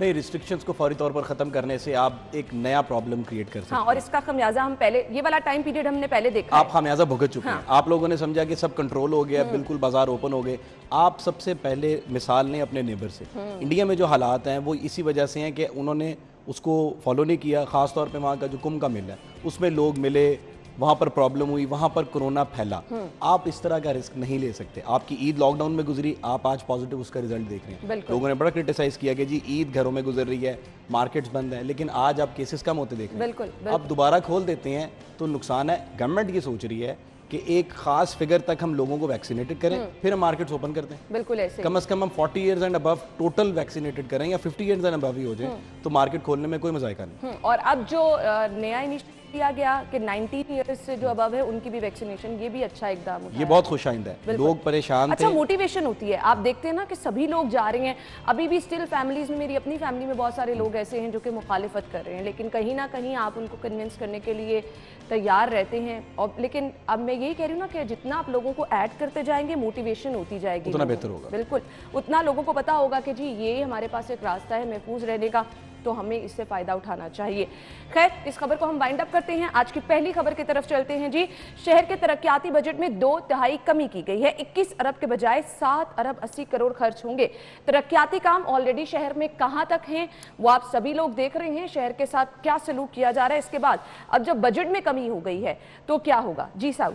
نہیں, ریسٹرکشنز کو فوری طور پر ختم کرنے سے آپ ایک نیا پرابلم کریٹ کر سکتے ہیں. ہاں, اور اس کا خمیازہ ہم پہلے, یہ والا ٹائم پیریڈ ہم نے پہلے دیکھا, آپ خمیازہ بھگت چکے ہیں. آپ لوگوں نے سمجھا کہ سب کنٹرول ہو گیا, بالکل بازار اوپن ہو گئے. آپ سب سے پہلے مثال لیں اپنے نیبر سے. انڈیا میں جو حالات ہیں وہ اسی وجہ سے ہیں کہ انہوں نے اس کو فالو نہیں کیا. خاص طور پہ وہاں کا جو کمبھ کا میلہ ہے اس میں لوگ ملے, وہاں پر پرابلم ہوئی, وہاں پر کرونا پھیلا. آپ اس طرح کا رسک نہیں لے سکتے. آپ کی عید لاک ڈاؤن میں گزری, آپ آج پازیٹیو اس کا رزلٹ دیکھ رہے ہیں. لوگوں نے بڑا کرٹیسائز کیا کہ جی عید گھروں میں گزر رہی ہے, مارکیٹس بند ہیں, لیکن آج آپ کیسز کم ہوتے دیکھ رہے ہیں. اب دوبارہ کھول دیتے ہیں تو نقصان ہے. گورنمنٹ یہ سوچ رہی ہے کہ ایک خاص فگر تک ہم لوگوں کو ویکسینیٹڈ کریں, پھر ہم مارکیٹس اوپن کرتے ہیں. بالکل ایسے کم از کم ہم 40 years and above total vaccinated کریں, یا 50 ایئرز اینڈ ابو ہی ہو جائیں, تو مارکیٹ کھولنے میں کوئی مذائقہ نہیں. اور اب جو نیا انیشیٹو کیا گیا کہ 19 ایئرز سے جو ابو ہے ان کی بھی ویکسینیشن, یہ بھی اچھا اقدام ہوتا ہے. یہ بہت خوش آئندہ ہے. لوگ پریشان تھے. اچھا موٹیویشن ہوتی ہے. آپ دیکھتے ہیں نا کہ سبھی لوگ جا رہے ہیں. ابھی بھی اسٹل فیملیز میں, میری اپنی فیملی میں بہت سارے لوگ ایسے ہیں جو کہ مخالفت کر رہے ہیں, لیکن کہیں نہ کہیں آپ ان کو کنونس کرنے کے لیے تیار رہتے ہیں. اور لیکن اب میں یہی کہہ رہی ہوں نا کہ جتنا آپ لوگوں کو ایڈ کرتے جائیں گے, موٹیویشن ہوتی جائے گی, اتنا بہتر ہوگا. بالکل اتنا لوگوں کو پتا ہوگا کہ جی یہ ہمارے پاس ایک راستہ ہے محفوظ رہنے کا, تو ہمیں اس سے فائدہ اٹھانا چاہیے. خیر, اس خبر کو ہم وائنڈ اپ کرتے ہیں. آج کی پہلی خبر کی طرف چلتے ہیں. جی, شہر کے ترقیاتی بجٹ میں 2/3 کمی کی گئی ہے. 21 ارب کے بجائے 7 ارب 80 کروڑ خرچ ہوں گے. ترقیاتی کام آلریڈی شہر میں کہاں تک ہیں وہ آپ سبھی لوگ دیکھ رہے ہیں. شہر کے ساتھ کیا سلوک کیا جا رہا ہے. اس کے بعد اب جب بجٹ میں کمی ہو گئی ہے تو کیا ہوگا؟ جی صاحب.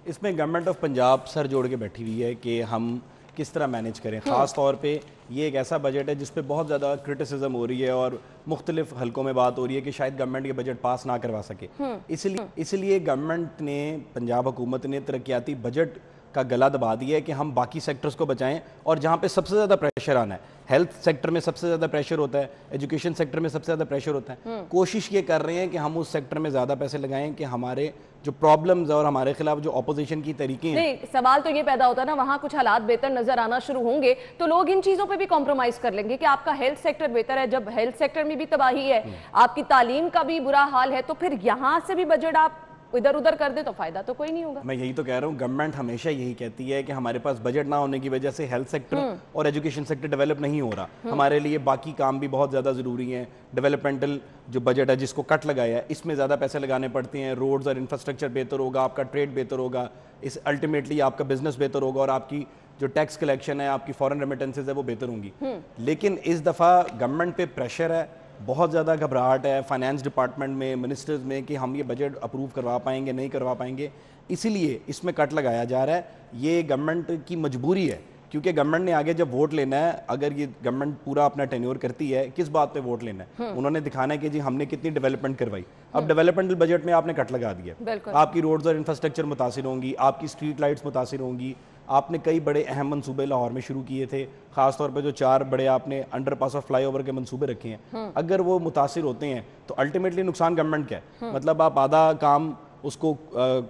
اس میں گورنمنٹ آف پنجاب سر جوڑ کے بیٹھی ہوئی ہے کہ ہم کس طرح مینیج کریں. خاص طور پہ یہ ایک ایسا بجٹ ہے جس پہ بہت زیادہ کرٹیسزم ہو رہی ہے اور مختلف حلقوں میں بات ہو رہی ہے کہ شاید گورنمنٹ یہ بجٹ پاس نہ کروا سکے. اس لیے گورنمنٹ نے, پنجاب حکومت نے ترقیاتی بجٹ کا گلا دبا دیا ہے کہ ہم باقی سیکٹرز کو بچائیں. اور جہاں پہ سب سے زیادہ پریشر آنا ہے, ہیلتھ سیکٹر میں سب سے زیادہ پریشر ہوتا ہے, ایجوکیشن سیکٹر میں سب سے زیادہ پریشر ہوتا ہے, کوشش یہ کر رہے ہیں کہ ہم اس سیکٹر میں زیادہ پیسے لگائیں کہ ہمارے جو پرابلمز اور ہمارے خلاف جو اپوزیشن کی طریقے ہیں. نہیں, سوال تو یہ پیدا ہوتا ہے نا, وہاں کچھ حالات بہتر نظر آنا شروع ہوں گے تو لوگ ان چیزوں پہ بھی کمپرومائز کر لیں گے کہ آپ کا ہیلتھ سیکٹر بہتر ہے. جب ہیلتھ سیکٹر میں بھی تباہی ہے, آپ کی تعلیم کا بھی برا حال ہے, تو پھر یہاں سے بھی بجٹ آپ ادھر ادھر کر دے تو فائدہ تو کوئی نہیں ہوگا. میں یہی تو کہہ رہا ہوں, گورنمنٹ ہمیشہ یہی کہتی ہے کہ ہمارے پاس بجٹ نہ ہونے کی وجہ سے ہیلتھ سیکٹر اور ایجوکیشن سیکٹر ڈیولپ نہیں ہو رہا. ہمارے لیے باقی کام بھی بہت زیادہ ضروری ہیں. ڈیولپمنٹل جو بجٹ ہے جس کو کٹ لگایا ہے, اس میں زیادہ پیسے لگانے پڑتے ہیں. روڈز اور انفراسٹرکچر بہتر ہوگا, آپ کا ٹریڈ بہتر ہوگا, اس الٹیمیٹلی آپ کا بزنس بہتر ہوگا, اور آپ کی جو ٹیکس کلیکشن ہے, آپ کی فورن ریمیٹنسز ہے, وہ بہتر ہوں گی. لیکن اس دفعہ گورنمنٹ پہ پریشر ہے, بہت زیادہ گھبراہٹ ہے فائنانس ڈپارٹمنٹ میں, منسٹرز میں, کہ ہم یہ بجٹ اپروو کروا پائیں گے نہیں کروا پائیں گے. اسی لیے اس میں کٹ لگایا جا رہا ہے. یہ گورنمنٹ کی مجبوری ہے, کیونکہ گورنمنٹ نے آگے جب ووٹ لینا ہے, اگر یہ گورنمنٹ پورا اپنا ٹینیور کرتی ہے, کس بات پہ ووٹ لینا ہے؟ انہوں نے دکھانا ہے کہ جی ہم نے کتنی ڈیولپمنٹ کروائی. اب ڈیولپمنٹل بجٹ میں آپ نے کٹ لگا دیا, آپ کی روڈز اور انفراسٹرکچر متاثر ہوں گی, آپ کی اسٹریٹ لائٹس متاثر ہوں گی. آپ نے کئی بڑے اہم منصوبے لاہور میں شروع کیے تھے, خاص طور پہ جو 4 بڑے آپ نے انڈر پاس اور فلائی اوور کے منصوبے رکھے ہیں. اگر وہ متاثر ہوتے ہیں تو الٹیمیٹلی نقصان گورنمنٹ کا ہے. مطلب آپ آدھا کام اس کو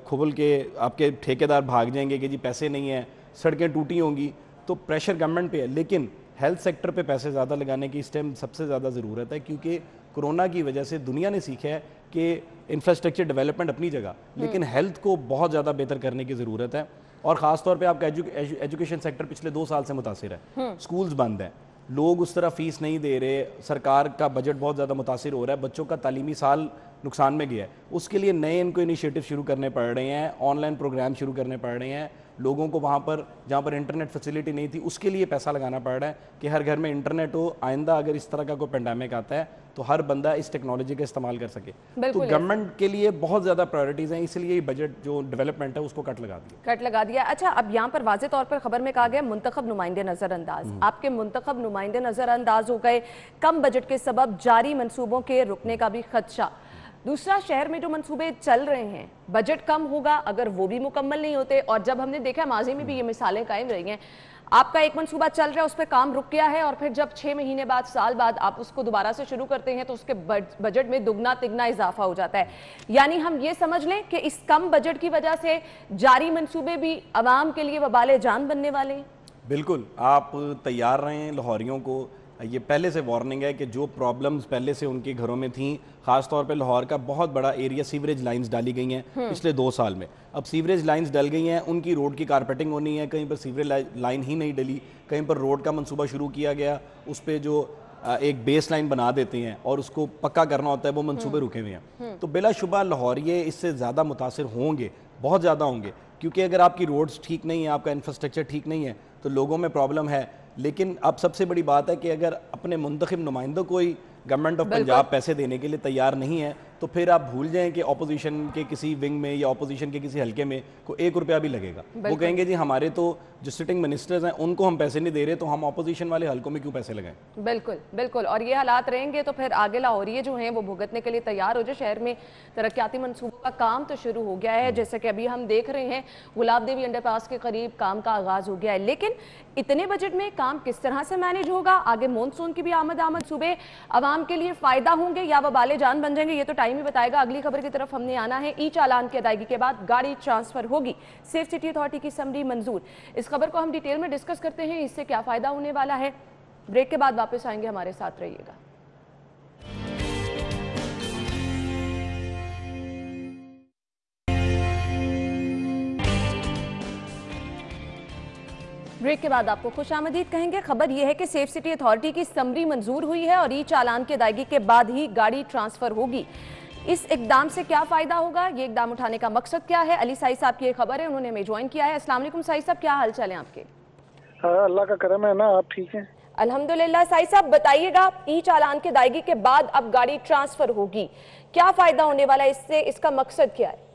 کھبل کے آپ کے ٹھیکیدار بھاگ جائیں گے کہ جی پیسے نہیں ہیں, سڑکیں ٹوٹی ہوں گی, تو پریشر گورنمنٹ پہ ہے. لیکن ہیلتھ سیکٹر پہ پیسے زیادہ لگانے کی اس ٹائم سب سے زیادہ ضرورت ہے, کیونکہ کرونا کی وجہ سے دنیا نے سیکھا ہے کہ انفراسٹرکچر ڈیولپمنٹ اپنی جگہ, لیکن ہیلتھ کو بہت زیادہ بہتر کرنے کی ضرورت ہے. اور خاص طور پہ آپ کا ایجوکیشن سیکٹر پچھلے 2 سال سے متاثر ہے. سکولز بند ہیں, لوگ اس طرح فیس نہیں دے رہے, سرکار کا بجٹ بہت زیادہ متاثر ہو رہا ہے, بچوں کا تعلیمی سال نقصان میں گیا ہے. اس کے لیے نئے ان کو انیشیٹو شروع کرنے پڑ رہے ہیں, آن لائن پروگرام شروع کرنے پڑ رہے ہیں. لوگوں کو وہاں پر جہاں پر انٹرنیٹ فیسلٹی نہیں تھی, اس کے لیے پیسہ لگانا پڑ رہا ہے کہ ہر گھر میں انٹرنیٹ ہو. آئندہ اگر اس طرح کا کوئی پینڈیمک آتا ہے تو ہر بندہ اس ٹیکنالوجی کا استعمال کر سکے. تو گورنمنٹ کے لیے بہت زیادہ پرائرٹیز ہیں, اس لیے یہ بجٹ جو ڈیولپمنٹ ہے اس کو کٹ لگا دیا. اچھا, اب یہاں پر واضح طور پر خبر میں کہا گیا منتخب نمائندے نظر انداز. آپ کے منتخب نمائندے نظر انداز ہو گئے, کم بجٹ کے سبب جاری منصوبوں کے رکنے کا بھی خدشہ. دوسرا, شہر میں جو منصوبے چل رہے ہیں, بجٹ کم ہوگا اگر وہ بھی مکمل نہیں ہوتے. اور جب ہم نے دیکھا ماضی میں بھی یہ مثالیں قائم رہی ہیں, آپ کا ایک منصوبہ چل رہا ہے, اس پہ کام رک گیا ہے, اور پھر جب 6 مہینے بعد, سال بعد آپ اس کو دوبارہ سے شروع کرتے ہیں تو اس کے بجٹ میں دگنا تگنا اضافہ ہو جاتا ہے. یعنی ہم یہ سمجھ لیں کہ اس کم بجٹ کی وجہ سے جاری منصوبے بھی عوام کے لیے وبال جان بننے والے ہیں. بالکل, آپ تیار رہیں. لاہوریوں کو یہ پہلے سے وارننگ ہے کہ جو پرابلمز پہلے سے ان کے گھروں میں تھیں, خاص طور پہ لاہور کا بہت بڑا ایریا سیوریج لائنز ڈالی گئی ہیں پچھلے 2 سال میں. اب سیوریج لائنز ڈل گئی ہیں, ان کی روڈ کی کارپیٹنگ ہونی ہے. کہیں پر سیوریج لائن ہی نہیں ڈلی, کہیں پر روڈ کا منصوبہ شروع کیا گیا, اس پہ جو ایک بیس لائن بنا دیتے ہیں اور اس کو پکا کرنا ہوتا ہے، وہ منصوبے رکے ہوئے ہیں. تو بلا شبہ لاہوریے اس سے زیادہ متاثر ہوں گے، بہت زیادہ ہوں گے، کیونکہ اگر آپ کی روڈز ٹھیک نہیں ہیں، آپ کا انفراسٹرکچر ٹھیک نہیں ہے تو لوگوں میں پرابلم ہے. لیکن اب سب سے بڑی بات ہے کہ اگر اپنے منتخب نمائندوں کو ہی گورنمنٹ آف پنجاب پیسے دینے کے لیے تیار نہیں ہے تو پھر آپ بھول جائیں کہ اپوزیشن کے کسی ونگ میں یا اپوزیشن کے کسی حلقے میں کوئی 1 روپیہ بھی لگے گا. وہ کہیں گے جی ہمارے تو جو سٹنگ منسٹرز ہیں ان کو ہم پیسے نہیں دے رہے تو ہم اپوزیشن والے حلقوں میں کیوں پیسے لگائیں. بالکل بالکل، اور یہ حالات رہیں گے تو پھر آگے لاہوریے جو ہیں وہ بھگتنے کے لیے تیار ہو جائے. شہر میں ترقیاتی منصوبوں کا کام تو شروع ہو گیا ہے، جیسا کہ ابھی ہم دیکھ رہے ہیں گلاب دیوی انڈر پاس کے قریب کام کا آغاز ہو گیا ہے. لیکن اتنے بجٹ میں کام کس طرح سے مینیج ہوگا؟ آگے مونسون کی بھی آمد صوبے عوام کے لیے فائدہ ہوں گے یا وہ بالے جان بن جائیں گے، یہ تو ٹائم ہی بتائے گا. اگلی خبر کی طرف ہم نے آنا ہے. ای چالان کی ادائیگی کے بعد گاڑی ٹرانسفر ہوگی، سیف سٹی اتھارٹی کی سمری منظور. اس خبر کو ہم ڈیٹیل میں ڈسکس کرتے ہیں، اس سے کیا فائدہ ہونے والا ہے. بریک کے بعد واپس آئیں گے، ہمارے ساتھ رہیے گا. بریک کے بعد آپ کو خوش آمدید کہیں گے. خبر یہ ہے کہ سیف سٹی اتھارٹی کی سمری منظور ہوئی ہے اور ای چالان کی ادائیگی کے بعد ہی گاڑی ٹرانسفر ہوگی. اس اقدام سے کیا فائدہ ہوگا، یہ اقدام اٹھانے کا مقصد کیا ہے؟ علی سائی صاحب کی یہ خبر ہے، انہوں نے ہمیں جوائن کیا ہے. السلام علیکم سائی صاحب، کیا حال چال ہیں آپ کے؟ اللہ کا کرم ہے نا، آپ ٹھیک ہیں؟ الحمدللہ. سائی صاحب بتائیے گا، ای چالان کی ادائیگی کے بعد اب گاڑی ٹرانسفر ہوگی، کیا فائدہ ہونے والا ہے اس سے، اس کا مقصد کیا ہے؟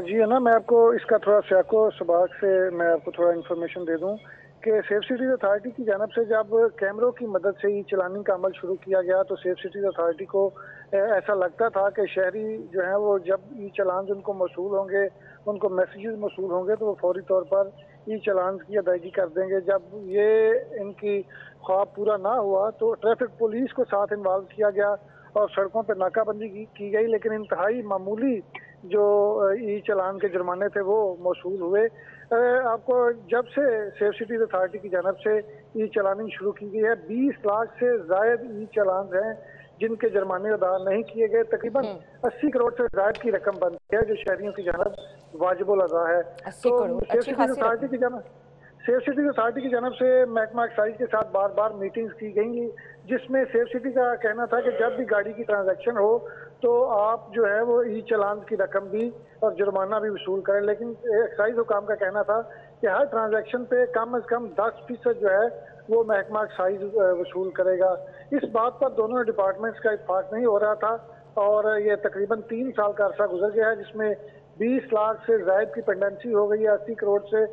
جی ہے نا، میں آپ کو اس کا تھوڑا سیاق و سباق سے میں آپ کو تھوڑا انفارمیشن دے دوں کہ سیف سٹیز اتھارٹی کی جانب سے جب کیمروں کی مدد سے ای چلانی کا عمل شروع کیا گیا تو سیف سٹیز اتھارٹی کو ایسا لگتا تھا کہ شہری جو ہیں وہ جب ای چالان ان کو موصول ہوں گے، ان کو میسیجز موصول ہوں گے تو وہ فوری طور پر ای چالان کی ادائیگی کر دیں گے. جب یہ ان کی خواب پورا نہ ہوا تو ٹریفک پولیس کو ساتھ انوالو کیا گیا اور سڑکوں پہ ناکہ بندی کی گئی، لیکن انتہائی معمولی جو ای چالان کے جرمانے تھے وہ موصول ہوئے. آپ کو جب سے سیف سٹیز اتھارٹی کی جانب سے ای چالانی شروع کی گئی ہے، 20 لاکھ سے زائد ای چالان ہیں جن کے جرمانے ادا نہیں کیے گئے. تقریباً 80 کروڑ سے زائد کی رقم بنتی ہے جو شہریوں کی جانب واجب الادا ہے. تو سیف سٹیز اتھارٹی کی جانب سے محکمہ ایکسائز کے ساتھ بار بار میٹنگز کی گئیں، جس میں سیف سٹی کا کہنا تھا کہ جب بھی گاڑی کی ٹرانزیکشن ہو تو آپ جو ہے وہ ای چالان کی رقم بھی اور جرمانہ بھی وصول کریں. لیکن ایکسائز حکام کا کہنا تھا کہ ہر ٹرانزیکشن پہ کم از کم 10% جو ہے وہ محکمہ ایکسائز وصول کرے گا. اس بات پر دونوں ڈپارٹمنٹس کا اتفاق نہیں ہو رہا تھا اور یہ تقریباً 3 سال کا عرصہ گزر گیا ہے، جس میں 20 لاکھ سے زائد کی پینڈنسی ہو گئی ہے. 80 کروڑ سے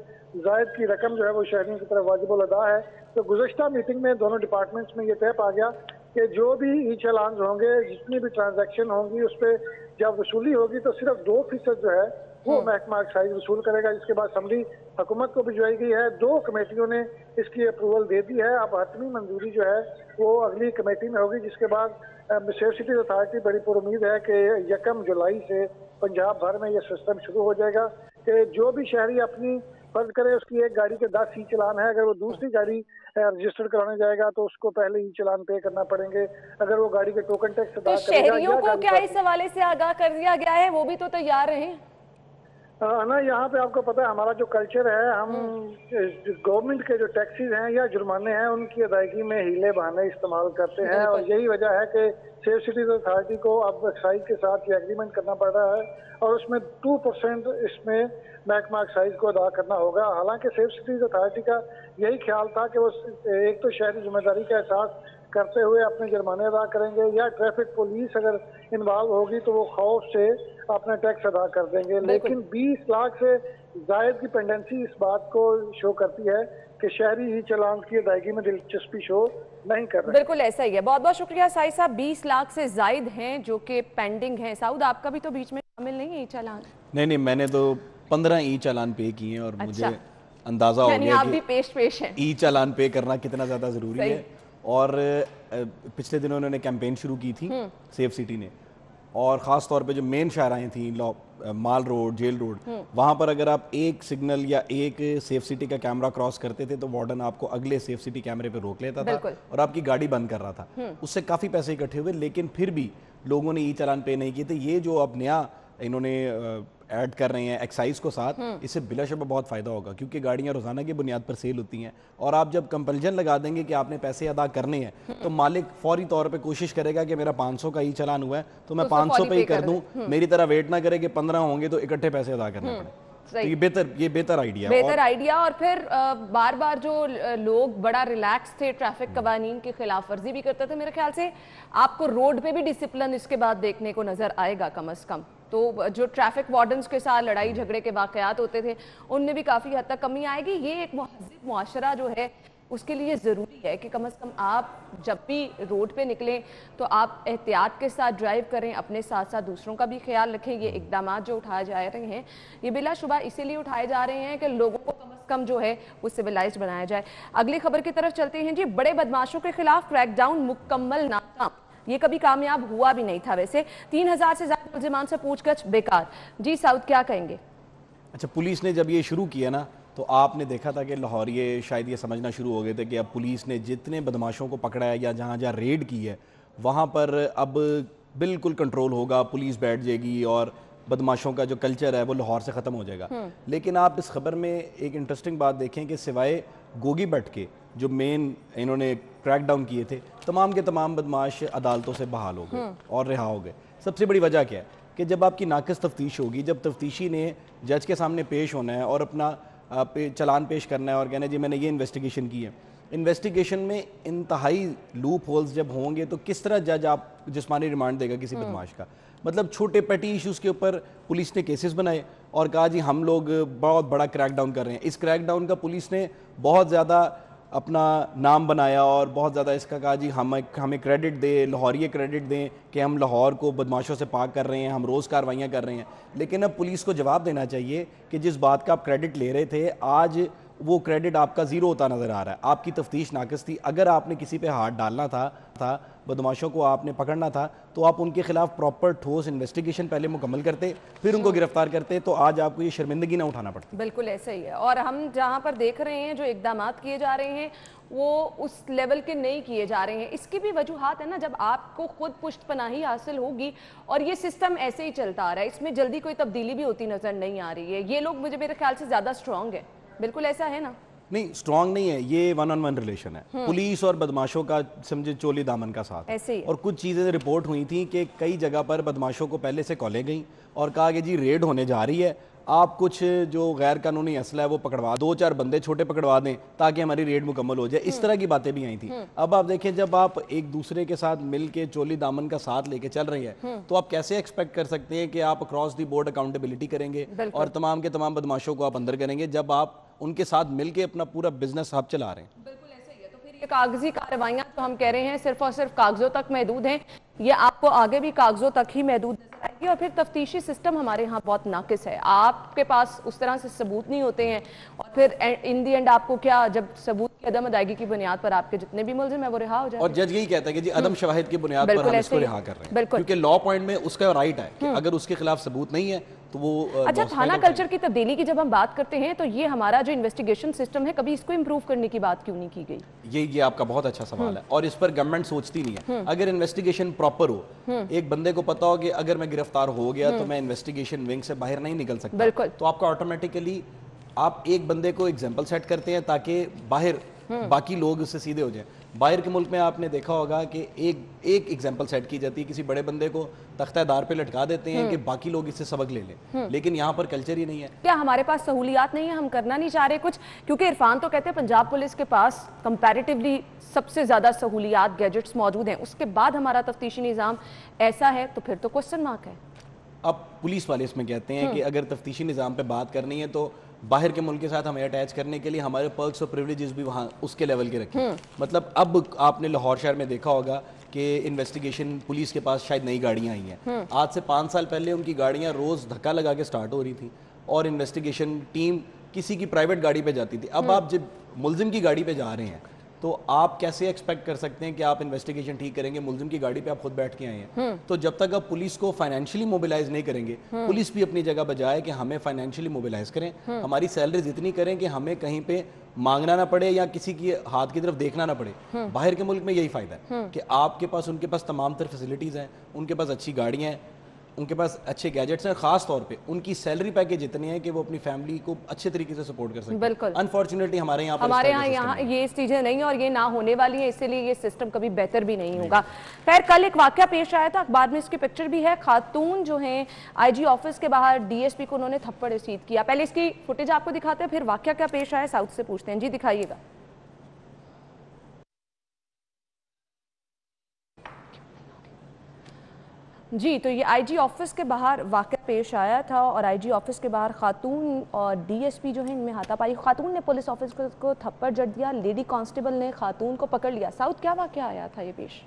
زائد کی رقم جو ہے وہ شہریوں کی طرف واجب الادا ہے. تو گزشتہ میٹنگ میں دونوں ڈپارٹمنٹس میں یہ طے پا گیا کہ جو بھی ای چالانز ہوں گے، جتنی بھی ٹرانزیکشن ہوں گی، اس پہ جب وصولی ہوگی تو صرف 2% جو ہے وہ محکمہ ایکسائز وصول کرے گا. جس کے بعد اسمبلی حکومت کو بھجوائی گئی ہے، 2 کمیٹیوں نے اس کی اپروول دے دی ہے. اب حتمی منظوری جو ہے وہ اگلی کمیٹی میں ہوگی، جس کے بعد سیف سٹیز اتھارٹی بڑی پر امید ہے کہ 1 جولائی سے پنجاب بھر میں یہ سسٹم شروع ہو جائے گا کہ جو بھی شہری اپنی فرض کرے اس کی ایک گاڑی کے 10 ای چالان ہے، اگر وہ دوسری گاڑی رجسٹر کرانے جائے گا تو اس کو پہلے ای چالان پے کرنا پڑیں گے. اگر وہ گاڑی کے ٹوکن ٹیکس ادا کرے گا، شہریوں کو کیا اس حوالے سے آگاہ کر دیا گیا ہے؟ وہ بھی تو تیار رہیں. نا یہاں پہ آپ کو پتہ ہے ہمارا جو کلچر ہے، ہم گورنمنٹ کے جو ٹیکسز ہیں یا جرمانے ہیں ان کی ادائیگی میں ہیلے بہانے استعمال کرتے ہیں، اور یہی وجہ ہے کہ سیف سٹیز اتھارٹی کو اب ایکسائز کے ساتھ یہ ایگریمنٹ کرنا پڑ رہا ہے اور اس میں 2% اس میں محکمہ ایکسائز کو ادا کرنا ہوگا. حالانکہ سیف سٹیز اتھارٹی کا یہی خیال تھا کہ وہ ایک تو شہری ذمہ داری کا احساس کرتے ہوئے اپنے جرمانے ادا کریں گے، یا ٹریفک پولیس اگر انوالو ہوگی تو وہ خوف سے اپنا ٹیکس ادا کر دیں گے. لیکن 20 لاکھ سے زائد کی پینڈنسی اس بات کو شو کرتی ہے کہ شہری ای چالان کی ادائیگی میں دلچسپی شو نہیں کر رہے. بالکل ایسا ہی ہے. بہت بہت شکریہ سائی صاحب. 20 لاکھ سے زائد ہیں جو کہ پینڈنگ ہیں. سعود آپ کا بھی تو بیچ میں شامل نہیں ہے ای چالان؟ نہیں، میں نے تو 15 ای چالان پے کیے ہیں اور مجھے اندازہ ہو یعنی گیا آپ بھی پیش ہیں ای چالان پے کرنا کتنا زیادہ ضروری ہے. اور پچھلے دنوں انہوں نے کیمپین شروع کی تھی سیف سٹی نے، اور خاص طور پہ جو مین شاہراہیں تھیں، مال روڈ، جیل روڈ، وہاں پر اگر آپ ایک سگنل یا ایک سیف سٹی کا کیمرہ کراس کرتے تھے تو وارڈن آپ کو اگلے سیف سٹی کیمرے پہ روک لیتا تھا اور آپ کی گاڑی بند کر رہا تھا. اس سے کافی پیسے اکٹھے ہوئے، لیکن پھر بھی لوگوں نے ای چالان پے نہیں کیے تھے. یہ جو اب نیا انہوں نے ایڈ کر رہے ہیں ایکسائز کو ساتھ, اس سے بلا شبہ بہت فائدہ ہوگا, کیونکہ گاڑیاں روزانہ کی بنیاد پر سیل ہوتی ہیں, اور آپ جب کمپلجن لگا دیں گے کہ آپ نے پیسے ادا کرنے ہیں تو مالک فوری طور پہ کوشش کرے گا کہ میرا 500 کا ای چلان ہوا ہے تو میں 500 پہ ہی کر دوں, میری طرح ویٹ نہ کرے کہ 15 ہوں گے تو اکٹھے پیسے ادا کرنے پڑے. یہ بہتر آئیڈیا. اور پھر بار بار جو لوگ بڑا ریلیکس تھے ٹریفک قوانین کی خلاف ورزی بھی کرتے تھے, میرے خیال سے آپ کو روڈ پہ بھی ڈسپلن اس کے بعد دیکھنے کو نظر آئے گا کم از کم. تو جو ٹریفک وارڈنز کے ساتھ لڑائی جھگڑے کے واقعات ہوتے تھے ان میں بھی کافی حد تک کمی آئے گی. یہ ایک مہذب معاشرہ جو ہے اس کے لیے ضروری ہے کہ کم از کم آپ جب بھی روڈ پہ نکلیں تو آپ احتیاط کے ساتھ ڈرائیو کریں, اپنے ساتھ ساتھ دوسروں کا بھی خیال رکھیں. یہ اقدامات جو اٹھائے جا رہے ہیں یہ بلا شبہ اسی لیے اٹھائے جا رہے ہیں کہ لوگوں کو کم از کم جو ہے وہ سویلائزڈ بنایا جائے. اگلی خبر کی طرف چلتے ہیں جی. بڑے بدماشوں کے خلاف کریک ڈاؤن مکمل ناکام, یہ کبھی کامیاب ہوا بھی نہیں تھا. ویسے 3000 سے زیادہ ملزمان سے پوچھ گچھ بیکار. جی سعود کیا کہیں گے؟ اچھا, پولیس نے جب یہ شروع کیا نا تو آپ نے دیکھا تھا کہ لاہوریے شاید یہ سمجھنا شروع ہو گئے تھے کہ اب پولیس نے جتنے بدماشوں کو پکڑا ہے یا جہاں جہاں ریڈ کی ہے وہاں پر اب بالکل کنٹرول ہوگا, پولیس بیٹھ جائے گی اور بدماشوں کا جو کلچر ہے وہ لاہور سے ختم ہو جائے گا. لیکن آپ اس خبر میں ایک انٹرسٹنگ بات دیکھیں کہ سوائے گوگی بٹ کے جو مین انہوں نے کریک ڈاؤن کیے تھے, تمام کے تمام بدماش عدالتوں سے بحال ہو گئے اور رہا ہو گئے. سب سے بڑی وجہ کیا ہے کہ جب آپ کی ناقص تفتیش ہوگی, جب تفتیشی نے جج کے سامنے پیش ہونا ہے اور اپنا چلان پیش کرنا ہے اور کہنا ہے جی میں نے یہ انویسٹیگیشن کی ہے, انویسٹیگیشن میں انتہائی لوپ ہولز جب ہوں گے تو کس طرح جج آپ جسمانی ریمانڈ دے گا کسی بدماش کا؟ مطلب چھوٹے پیٹی ایشوز کے اوپر پولیس نے کیسز بنائے اور کہا جی ہم لوگ بہت بڑا کریک ڈاؤن کر رہے ہیں. اس کریک ڈاؤن کا پولیس نے بہت زیادہ اپنا نام بنایا اور بہت زیادہ اس کا کہا جی ہمیں کریڈٹ دے, لاہوریے کریڈٹ دیں کہ ہم لاہور کو بدماشوں سے پاک کر رہے ہیں, ہم روز کاروائیاں کر رہے ہیں. لیکن اب پولیس کو جواب دینا چاہیے کہ جس بات کا آپ کریڈٹ لے رہے تھے آج وہ کریڈٹ آپ کا زیرو ہوتا نظر آ رہا ہے. آپ کی تفتیش ناقص تھی. اگر آپ نے کسی پہ ہاتھ ڈالنا تھا بدماشوں کو آپ نے پکڑنا تھا تو آپ ان کے خلاف پراپر ٹھوس انویسٹیگیشن پہلے مکمل کرتے, پھر ان کو گرفتار کرتے, تو آج آپ کو یہ شرمندگی نہ اٹھانا پڑتا. بالکل ایسا ہی ہے. اور ہم جہاں پر دیکھ رہے ہیں جو اقدامات کیے جا رہے ہیں وہ اس لیول کے نہیں کیے جا رہے ہیں. اس کی بھی وجوہات ہے نا, جب آپ کو خود پشت پناہی حاصل ہوگی اور یہ سسٹم ایسے ہی چلتا آ رہا ہے, اس میں جلدی کوئی تبدیلی بھی ہوتی نظر نہیں آ رہی ہے. یہ لوگ میرے خیال سے زیادہ سٹرونگ ہیں. بالکل ایسا ہے نا؟ نہیں, سٹرونگ نہیں ہے, یہ 1-on-1 ریلیشن ہے. پولیس اور بدماشوں کا سمجھے چولی دامن کا ساتھ. اور کچھ چیزیں رپورٹ ہوئی تھیں کہ کئی جگہ پر بدماشوں کو پہلے سے کالیں گئیں اور کہا کہ جی ریڈ ہونے جا رہی ہے, آپ کچھ جو غیر قانونی اسلحہ ہے وہ پکڑوا, 2-4 بندے چھوٹے پکڑوا دیں تاکہ ہماری ریڈ مکمل ہو جائے. اس طرح کی باتیں بھی آئی تھیں. اب آپ دیکھیں جب آپ ایک دوسرے کے ساتھ مل کے چولی دامن کا ساتھ لے کے چل رہی ہے تو آپ کیسے ایکسپیکٹ کر سکتے ہیں کہ آپ اکراس دی بورڈ اکاؤنٹیبلٹی کریں گے اور تمام کے تمام بدماشوں کو آپ اندر کریں گے جب آپ ان کے ساتھ مل کے اپنا پورا بزنس ہب چلا رہے ہیں؟ بالکل ایسا ہی ہے. تو پھر یہ کاغذی کارروائیاں جو ہم کہہ رہے ہیں صرف اور صرف کاغذوں تک محدود ہیں, یہ آپ کو آگے بھی کاغذوں تک ہی محدود نظر آئے گی. اور پھر تفتیشی سسٹم ہمارے ہاں بہت ناقص ہے. آپ کے پاس اس طرح سے ثبوت نہیں ہوتے ہیں اور پھر ان دی اینڈ آپ کو کیا, جب ثبوت کی عدم ادائیگی کی بنیاد پر آپ کے جتنے بھی ملزم ہیں وہ رہا ہو جائے. اور جج یہی کہتا ہے کہ جی عدم شواہد کی بنیاد پر ہم اس کو رہا کر رہے ہیں, کیونکہ لا پوائنٹ میں اس کا رائٹ ہے کہ اگر اس کے خلاف ثبوت نہیں ہے تو وہ. اچھا, تھانہ کلچر کی تبدیلی کی جب ہم بات کرتے ہیں تو یہ ہمارا جو انویسٹیگیشن سسٹم ہے کبھی اس کو امپروو کرنے کی بات کیوں نہیں کی گئی؟ یہ آپ کا بہت اچھا سوال ہے اور اس پر گورنمنٹ سوچتی نہیں ہے. اگر انویسٹیگیشن پراپر ہو, ایک بندے کو پتا ہو کہ اگر میں گرفتار ہو گیا تو میں انویسٹیگیشن ونگ سے باہر نہیں نکل سکتا, تو آپ کا آٹومیٹیکلی آپ ایک بندے کو ایگزامپل سیٹ کرتے ہیں تاکہ باہر باقی لوگ اس سے سیدھے ہو جائیں. باہر کے ملک میں آپ نے دیکھا ہوگا کہ ایک ایگزامپل سیٹ کی جاتی ہے, کسی بڑے بندے کو تختہ دار پہ لٹکا دیتے ہیں کہ باقی لوگ اس سے سبق لے لیں, لیکن یہاں پر کلچر ہی نہیں ہے. کیا ہمارے پاس سہولیات نہیں ہے, ہم کرنا نہیں چاہ رہے کچھ؟ کیونکہ عرفان تو کہتے ہیں پنجاب پولیس کے پاس کمپیریٹیولی سب سے زیادہ سہولیات, گیجٹس موجود ہیں, اس کے بعد ہمارا تفتیشی نظام ایسا ہے تو پھر تو کوسچن مارک ہے. اب پولیس والے اس میں کہتے ہیں کہ اگر تفتیشی نظام پہ بات کرنی ہے تو باہر کے ملک کے ساتھ ہمیں اٹیچ کرنے کے لیے ہمارے پرکس اور پریولیجز بھی وہاں اس کے لیول کے رکھیں. مطلب اب آپ نے لاہور شہر میں دیکھا ہوگا کہ انویسٹیگیشن پولیس کے پاس شاید نئی گاڑیاں آئی ہیں. آج سے 5 سال پہلے ان کی گاڑیاں روز دھکا لگا کے سٹارٹ ہو رہی تھیں اور انویسٹیگیشن ٹیم کسی کی پرائیویٹ گاڑی پہ جاتی تھی. اب آپ جب ملزم کی گاڑی پہ جا رہے ہیں تو آپ کیسے ایکسپیکٹ کر سکتے ہیں کہ آپ انویسٹیگیشن ٹھیک کریں گے؟ ملزم کی گاڑی پہ آپ خود بیٹھ کے آئے ہیں. تو جب تک آپ پولیس کو فائنینشلی موبیلائز نہیں کریں گے, پولیس بھی اپنی جگہ بجائے کہ ہمیں فائنینشلی موبیلائز کریں, ہماری سیلریز اتنی کریں کہ ہمیں کہیں پہ مانگنا نہ پڑے یا کسی کی ہاتھ کی طرف دیکھنا نہ پڑے. باہر کے ملک میں یہی فائدہ ہے کہ آپ کے پاس ان کے پاس تمام تر فیسلٹیز ہیں, ان کے پاس اچھی گاڑیاں ہیں, ان کے پاس اچھے گیجٹس ہیں, خاص طور پہ ان کی سیلری پیکیج اتنے ہیں کہ وہ اپنی فیملی کو اچھے طریقے سے سپورٹ کر سکتے ہیں. بالکل. انفارچونیٹلی ہمارے یہاں یہ چیزیں نہیں ہیں اور یہ نہ ہونے والی ہیں, اسی لیے یہ سسٹم کبھی بہتر بھی نہیں ہوگا. خیر, کل ایک واقعہ پیش آیا تھا, اخبار میں اس کی پکچر بھی ہے. خاتون جو ہیں آئی جی آفس کے باہر ڈی ایس پی کو انہوں نے تھپڑ رسید کیا. پہلے اس کی فوٹیج آپ کو دکھاتے ہیں, پھر واقعہ کیا پیش آیا ساؤتھ سے پوچھتے ہیں. جی دکھائیے گا. جی, تو یہ آئی جی آفس کے باہر واقعہ پیش آیا تھا اور آئی جی آفس کے باہر خاتون اور ڈی ایس پی جو ہیں ان میں ہاتھا پائی. خاتون نے پولیس آفس کو تھپڑ جڑ دیا, لیڈی کانسٹیبل نے خاتون کو پکڑ لیا. ساؤتھ کیا واقعہ آیا تھا یہ پیش؟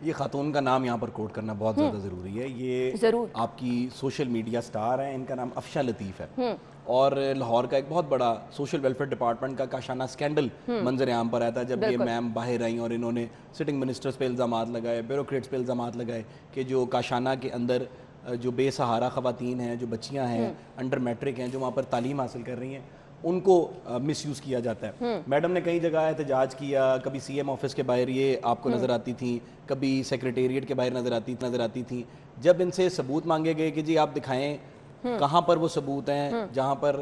یہ خاتون کا نام یہاں پر کوٹ کرنا بہت زیادہ ضروری ہے. یہ آپ کی سوشل میڈیا سٹار ہیں, ان کا نام افشا لطیف ہے اور لاہور کا ایک بہت بڑا سوشل ویلفیئر ڈپارٹمنٹ کا کاشانہ سکینڈل منظر عام پر آیا تھا جب یہ میم باہر آئیں اور انہوں نے سٹنگ منسٹرز پہ الزامات لگائے, بیوروکریٹس پہ الزامات لگائے کہ جو کاشانہ کے اندر جو بے سہارا خواتین ہیں, جو بچیاں ہیں, انڈر میٹرک ہیں, جو وہاں پر تعلیم حاصل کر رہی ہیں, ان کو مس یوز کیا جاتا ہے. میڈم نے کئی جگہ احتجاج کیا, کبھی سی ایم آفس کے باہر یہ آپ کو نظر آتی تھیں, کبھی سیکریٹریٹ کے باہر نظر آتی تھیں. جب ان سے ثبوت مانگے گئے کہ جی آپ دکھائیں کہاں پر وہ ثبوت ہیں جہاں پر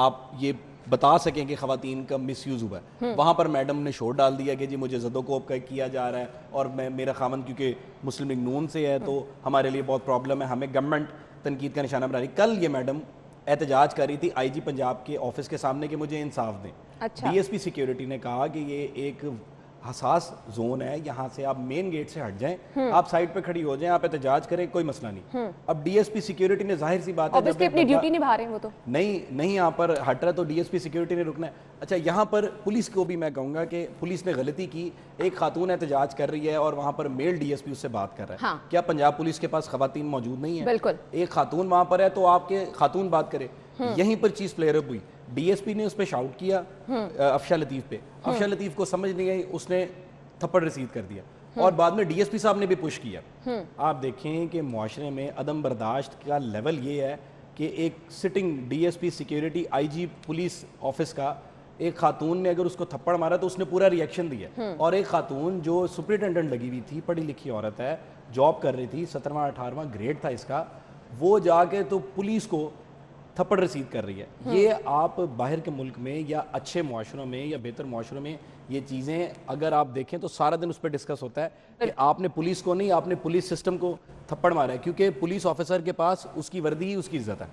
آپ یہ بتا سکیں کہ خواتین کا مس یوز ہوا ہے, وہاں پر میڈم نے شور ڈال دیا کہ جی مجھے زد و کوب کیا جا رہا ہے اور میرا خامن کیونکہ مسلم لیگ نون سے ہے تو ہمارے لیے بہت پرابلم ہے, ہمیں گورنمنٹ تنقید کا نشانہ بنا رہی. کل یہ میڈم احتجاج کر رہی تھی آئی جی پنجاب کے آفس کے سامنے کہ مجھے انصاف دیں. ڈی ایس پی سیکیورٹی نے کہا کہ یہ ایک حساس زون ہے, یہاں سے آپ مین گیٹ سے ہٹ جائیں, آپ سائڈ پہ کھڑی ہو جائیں, آپ احتجاج کریں, کوئی مسئلہ نہیں. اب ڈی ایس پی سیکیورٹی نے ظاہر سی بات ہے جب اپنی ڈیوٹی نبھا رہے ہیں وہ تو نہیں یہاں پر ہٹ رہا تو ڈی ایس پی سیکیورٹی نے رکنا ہے. اچھا, یہاں پر پولیس کو بھی میں کہوں گا کہ پولیس نے غلطی کی. ایک خاتون احتجاج کر رہی ہے اور وہاں پر میل ڈی ایس پی اس سے بات کر رہا ہے. کیا پنجاب پولیس کے پاس خواتین موجود نہیں ہیں؟ بالکل. ایک خاتون وہاں پر ہے تو آپ کے خاتون بات کرے. یہیں پر چیز پلیئر اپ ہوئی. ڈی ایس پی نے اس پہ شاؤٹ کیا افشا لطیف پہ. افشا لطیف کو سمجھ نہیں آئی, اس نے تھپڑ رسید کر دیا اور بعد میں ڈی ایس پی صاحب نے بھی پش کیا. آپ دیکھیں کہ معاشرے میں عدم برداشت کا لیول یہ ہے کہ ایک sitting D S P security I G police office کا ایک خاتون نے اگر اس کو تھپڑ مارا تو اس نے پورا ریئیکشن دیا. اور ایک خاتون جو سپرنٹینڈنٹ لگی ہوئی تھی, پڑھی لکھی عورت ہے, جاب کر رہی تھی, 17واں 18واں گریڈ تھا اس کا, وہ جا کے تو پولیس کو تھپڑ رسید کر رہی ہے. یہ آپ باہر کے ملک میں یا اچھے معاشروں میں یا بہتر معاشروں میں یہ چیزیں اگر آپ دیکھیں تو سارا دن اس پہ ڈسکس ہوتا ہے کہ آپ نے پولیس کو نہیں, آپ نے پولیس سسٹم کو تھپڑ مارا ہے, کیونکہ پولیس آفیسر کے پاس اس کی وردی ہی اس کی عزت ہے.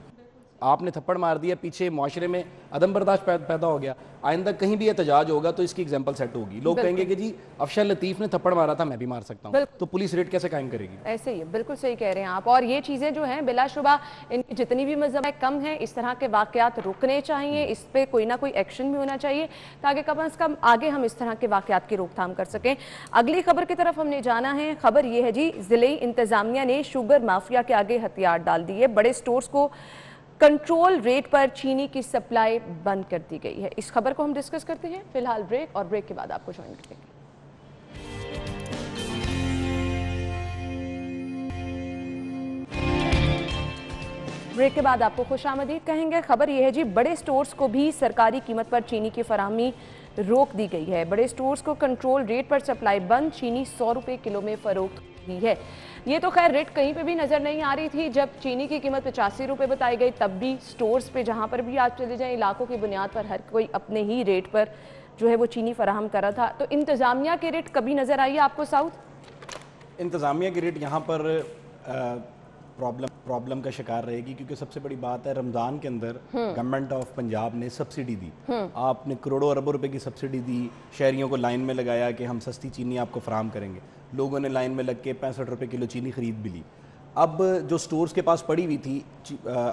آپ نے تھپڑ مار دیا, پیچھے معاشرے میں عدم برداشت پیدا ہو گیا. آئندہ کہیں بھی احتجاج ہوگا تو اس کی ایگزامپل سیٹ ہوگی. لوگ کہیں گے کہ جی افشا لطیف نے تھپڑ مارا تھا, میں بھی مار سکتا ہوں, تو پولیس ریٹ کیسے قائم کرے گی؟ ایسے ہی بالکل صحیح کہہ رہے ہیں آپ. اور یہ چیزیں جو ہیں بلا شبہ ان کی جتنی بھی مذہب کم ہیں, اس طرح کے واقعات رکنے چاہیے, اس پہ کوئی نہ کوئی ایکشن بھی ہونا چاہیے تاکہ کم از کم آگے ہم اس طرح کے واقعات کی روک تھام کر سکیں. اگلی خبر کی طرف ہم نے جانا ہے. خبر یہ ہے جی, ضلعی انتظامیہ نے شوگر مافیا کے آگے ہتھیار ڈال دیے. بڑے سٹورز کو کنٹرول ریٹ پر چینی کی سپلائی بند کر دی گئی ہے. اس خبر کو ہم ڈسکس کرتے ہیں. فی الحال بریک, اور بریک کے بعد آپ کو جوائن کریں گے. بریک کے بعد آپ کو خوش آمدید کہیں گے. خبر یہ ہے جی, بڑے سٹورز کو بھی سرکاری قیمت پر چینی کی فراہمی روک دی گئی ہے. بڑے سٹورز کو کنٹرول ریٹ پر سپلائی بند, چینی 100 روپے کلو میں فروخت ہوئی ہے. یہ تو خیر ریٹ کہیں پہ بھی نظر نہیں آ رہی تھی. جب چینی کی قیمت 85 روپے بتائی گئی تب بھی سٹورز پہ جہاں پر بھی آپ چلے جائیں علاقوں کی بنیاد پر ہر کوئی اپنے ہی ریٹ پر جو ہے وہ چینی فراہم کر رہا تھا. تو انتظامیہ کے ریٹ کبھی نظر آئی ہے آپ کو ساؤتھ؟ انتظامیہ کے ریٹ یہاں پر پرابلم کا شکار رہے گی, کیونکہ سب سے بڑی بات ہے رمضان کے اندر گورنمنٹ آف پنجاب نے سبسڈی دی. آپ نے کروڑوں اربوں روپے کی سبسڈی دی, شہریوں کو لائن میں لگایا کہ ہم سستی چینی آپ کو فراہم کریں گے. لوگوں نے لائن میں لگ کے 65 روپے کلو چینی خرید بھی لی. اب جو سٹورز کے پاس پڑی ہوئی تھی